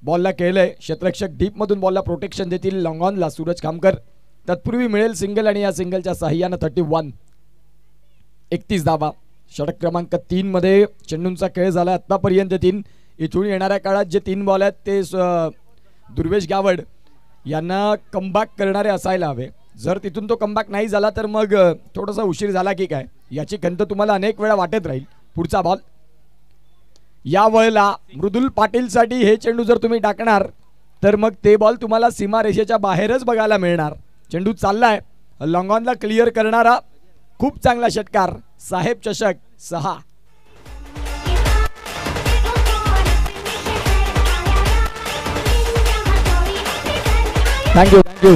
बॉलला केलंय क्षेत्ररक्षक. डीप मधून बॉलला प्रोटेक्शन देतील लॉंग ऑनला सूरज खामकर. तत्पूर्वी मिळेल सिंगल आणि या सिंगलच्या साहाय्यानं 31. 31 धावा. षटक क्रमांक 3 मध्ये चेंडूंचा खेळ झाला आतापर्यंत 3. इथून येणाऱ्या काळात जे 3 बॉल आहेत ते दुर्वेश गावड यांना कमबॅक करणारे असायला हवे. जर तिथून तो कमबॅक नाही झाला तर मग थोडासा उशीर झाला की काय, याची खंत तुम्हाला अनेक वेळा वाटत राहील. पुढचा बॉल. या वेळेला मृदुल पाटील साठी हे चेंडू जर तुम्ही टाकणार तर मग ते बॉल तुम्हाला सीमारेषेच्या बाहेरच बघायला मिळणार. चेंडू चाललाय लॉंग ऑनला क्लिअर करणारा खूप चांगला षटकार. साहेब चषक 6. Thank you thank you.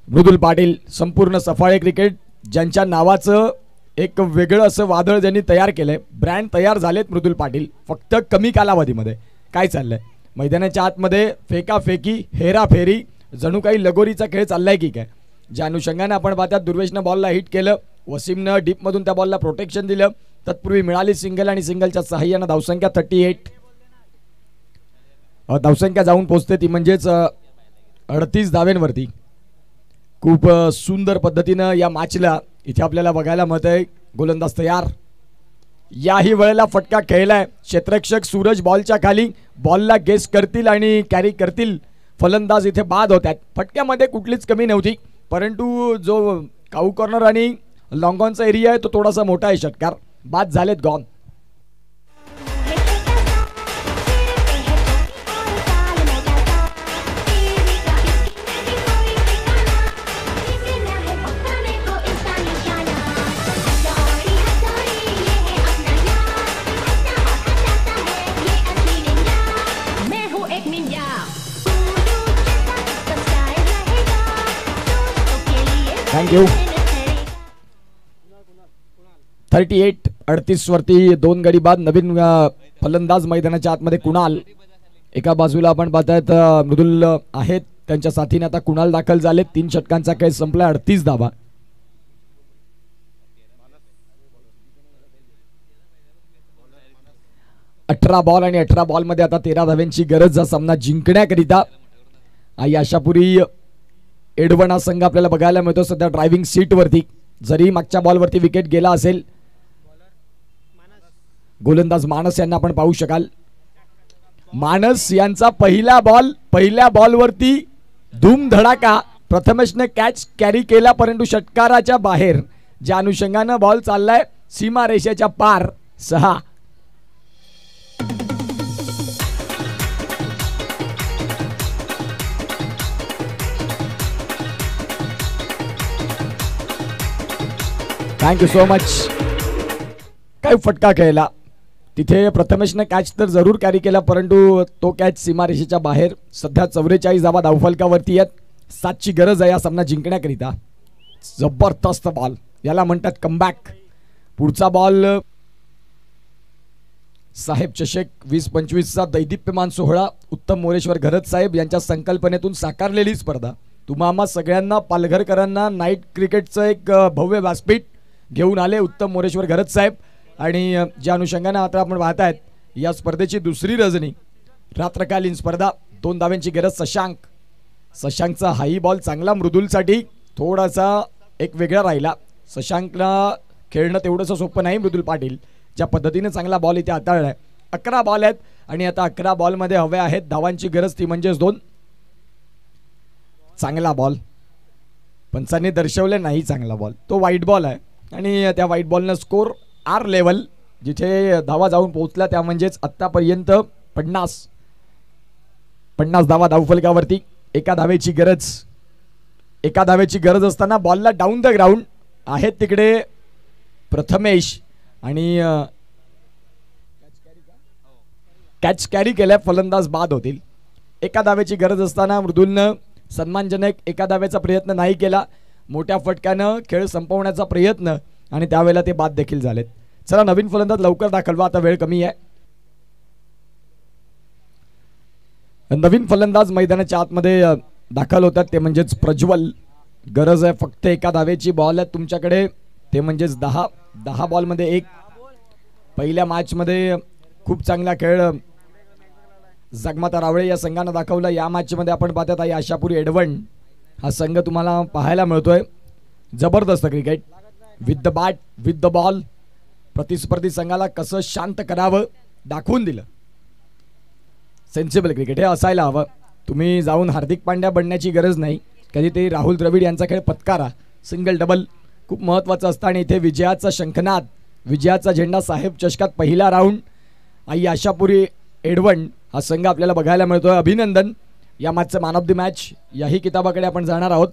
मृदुल पाटील संपूर्ण सफाळे क्रिकेट ज्यांच्या नावाचं एक वेगळं असं वादळ ज्यांनी तयार केलंय, ब्रँड तयार झालेत मृदुल पाटील फक्त कमी कालावधीमध्ये. काय चाललंय मैदानाच्या आतमध्ये, फेकाफेकी, हेराफेरी, जणू काही लगोरीचा खेळ चाललाय की काय. ज्या अनुषंगाने आपण पाहतात दुर्वेशनं बॉलला हिट केलं, वसीमनं डीपमधून त्या बॉलला प्रोटेक्शन दिलं. तत्पूर्वी मिळाली सिंगल आणि सिंगलच्या सहाय्यानं धावसंख्या 38. धावसंख्या जाऊन पोहोचते ती म्हणजेच 38 धावेंवरती. खूप सुंदर पद्धतीनं या मॅचला इथे आपल्याला बघायला मिळत आहे. गोलंदाज तयार. याही वेळेला फटका खेळलाय. क्षेत्ररक्षक सूरज बॉलच्या खाली, बॉलला गेस करतील आणि कॅरी करतील. फलंदाज इथे बाद होतात. फटक्यामध्ये कुठलीच कमी नव्हती, परंतु जो काऊ कॉर्नर आणि लॉंग ऑनचा एरिया आहे तो थोडासा मोठा आहे. षटकार बाद झालेत, गॉन. थँक्यू. 38 38 वरती 2 गडी बाद. नवीन फलंदाज मैदानाच्या आतमध्ये कुणाल. एका बाजूला आपण पाहतायत मृदुल आहेत, त्यांच्या साथीने आता कुणाल दाखल झाले. 3 षटकांचा खेळ संपला. 38 धावा. अठरा बॉल आणि 18 बॉल मध्ये आता 13 धाव्यांची गरज हा सामना जिंकण्याकरिता. आशापुरी एडवण संघ आपल्याला बघायला मिळतो सध्या ड्रायव्हिंग सीट वरती. जरी मागच्या बॉल वरती विकेट गेला असेल, गोलंदाज मानस यांना आपण पाहू शकाल. मानस यांचा पहिला बॉल, पहिल्या बॉल वरती धूम धडाका. प्रथमेशने कॅच कॅरी केला परंतु षटकाराच्या बाहेर, ज्या अनुषंगानं बॉल चाललाय सीमा रेषेच्या पार. 6. Thank you so much. काय फटका खेळला तिथे. प्रथमेशने कॅच तर जरूर कॅरी केला परंतु तो कॅच सीमारेषेच्या बाहेर. सध्या 44 धावा धावफलकावरती आहेत. 7ची गरज आहे या सामना जिंकण्याकरिता. जबरदस्त बॉल, याला म्हणतात कमबॅक. पुढचा बॉल साहेब चषक 2025चा दैदिप्यमान सोहळा उत्तम मोरेश्वर घरत साहेब यांच्या संकल्पनेतून साकारलेली स्पर्धा. तुम्हा सगळ्यांना पालघरकरांना नाईट क्रिकेटचं एक भव्य व्यासपीठ घेऊन आले उत्तम मोरेश्वर घरत साहेब. आणि ज्या अनुषंगाने आता आपण पाहतायत या स्पर्धेची दुसरी रजनी, रात्रकालीन स्पर्धा. 2 धाव्यांची गरज. शशांकचा हाई बॉल चांगला मृदुलसाठी थोडासा एक वेगळा राहिला. शशांकला खेळणं तेवढंसं सोपं नाही. मृदुल पाटील ज्या पद्धतीने चांगला बॉल इथे हाताळलाय. 11 बॉल आहेत आणि आता 11 बॉलमध्ये हव्या आहेत धावांची गरज, ती म्हणजेच 2. चांगला बॉल पंचांनी दर्शवले नाही. चांगला बॉल तो वाईट बॉल आहे आणि त्या वाईट बॉलनं स्कोर आर लेवल जिथे धावा जाऊन पोहोचला त्या म्हणजेच आत्तापर्यंत 50 धावा धावफलकावरती. 1 धावेची गरज. 1 धावेची गरज असताना बॉलला डाऊन द ग्राउंड आहेत तिकडे प्रथमेश आणि कॅच कॅरी केल्या. फलंदाज बाद होतील. 1 धावेची गरज असताना मृदुलनं सन्मानजनक 1 धावेचा प्रयत्न नाही केला. मोठ्या फटक्यानं खेळ संपवण्याचा प्रयत्न आणि त्यावेळेला ते बाद देखील झालेत. चला नवीन फलंदाज लवकर दाखलवा, आता वेळ कमी आहे. नवीन फलंदाज मैदानाच्या आतमध्ये दाखल होतात ते म्हणजेच प्रज्वल. गरज आहे फक्त 1 धावेची. बॉल आहे तुमच्याकडे ते म्हणजेच 10 बॉलमध्ये 1. पहिल्या मॅचमध्ये खूप चांगला खेळ जगमाता रावळे या संघानं दाखवला. या मॅचमध्ये आपण पाहतात आहे आशापुरी एडवण हा संघ तुम्हाला पाहायला मिळतोय. जबरदस्त cricket with the bat with the ball. प्रतिस्पर्धी संघाला कसं शांत करावं दाखवून दिलं. सेन्सिबल क्रिकेट हे असायला हवं. तुम्ही जाऊन हार्दिक पांड्या बनण्याची गरज नाही. कधीतरी राहुल द्रविड यांचा खेळ पत्कारा. सिंगल डबल खूप महत्त्वाचं असतं आणि इथे विजयाचा शंखनाद, विजयाचा झेंडा साहेब चषकात पहिला राऊंड. आई आशापुरी एडवण हा संघ आपल्याला बघायला मिळतोय. अभिनंदन. या मॅचचं मॅन ऑफ द मॅच याही किताबाकडे आपण जाणार आहोत.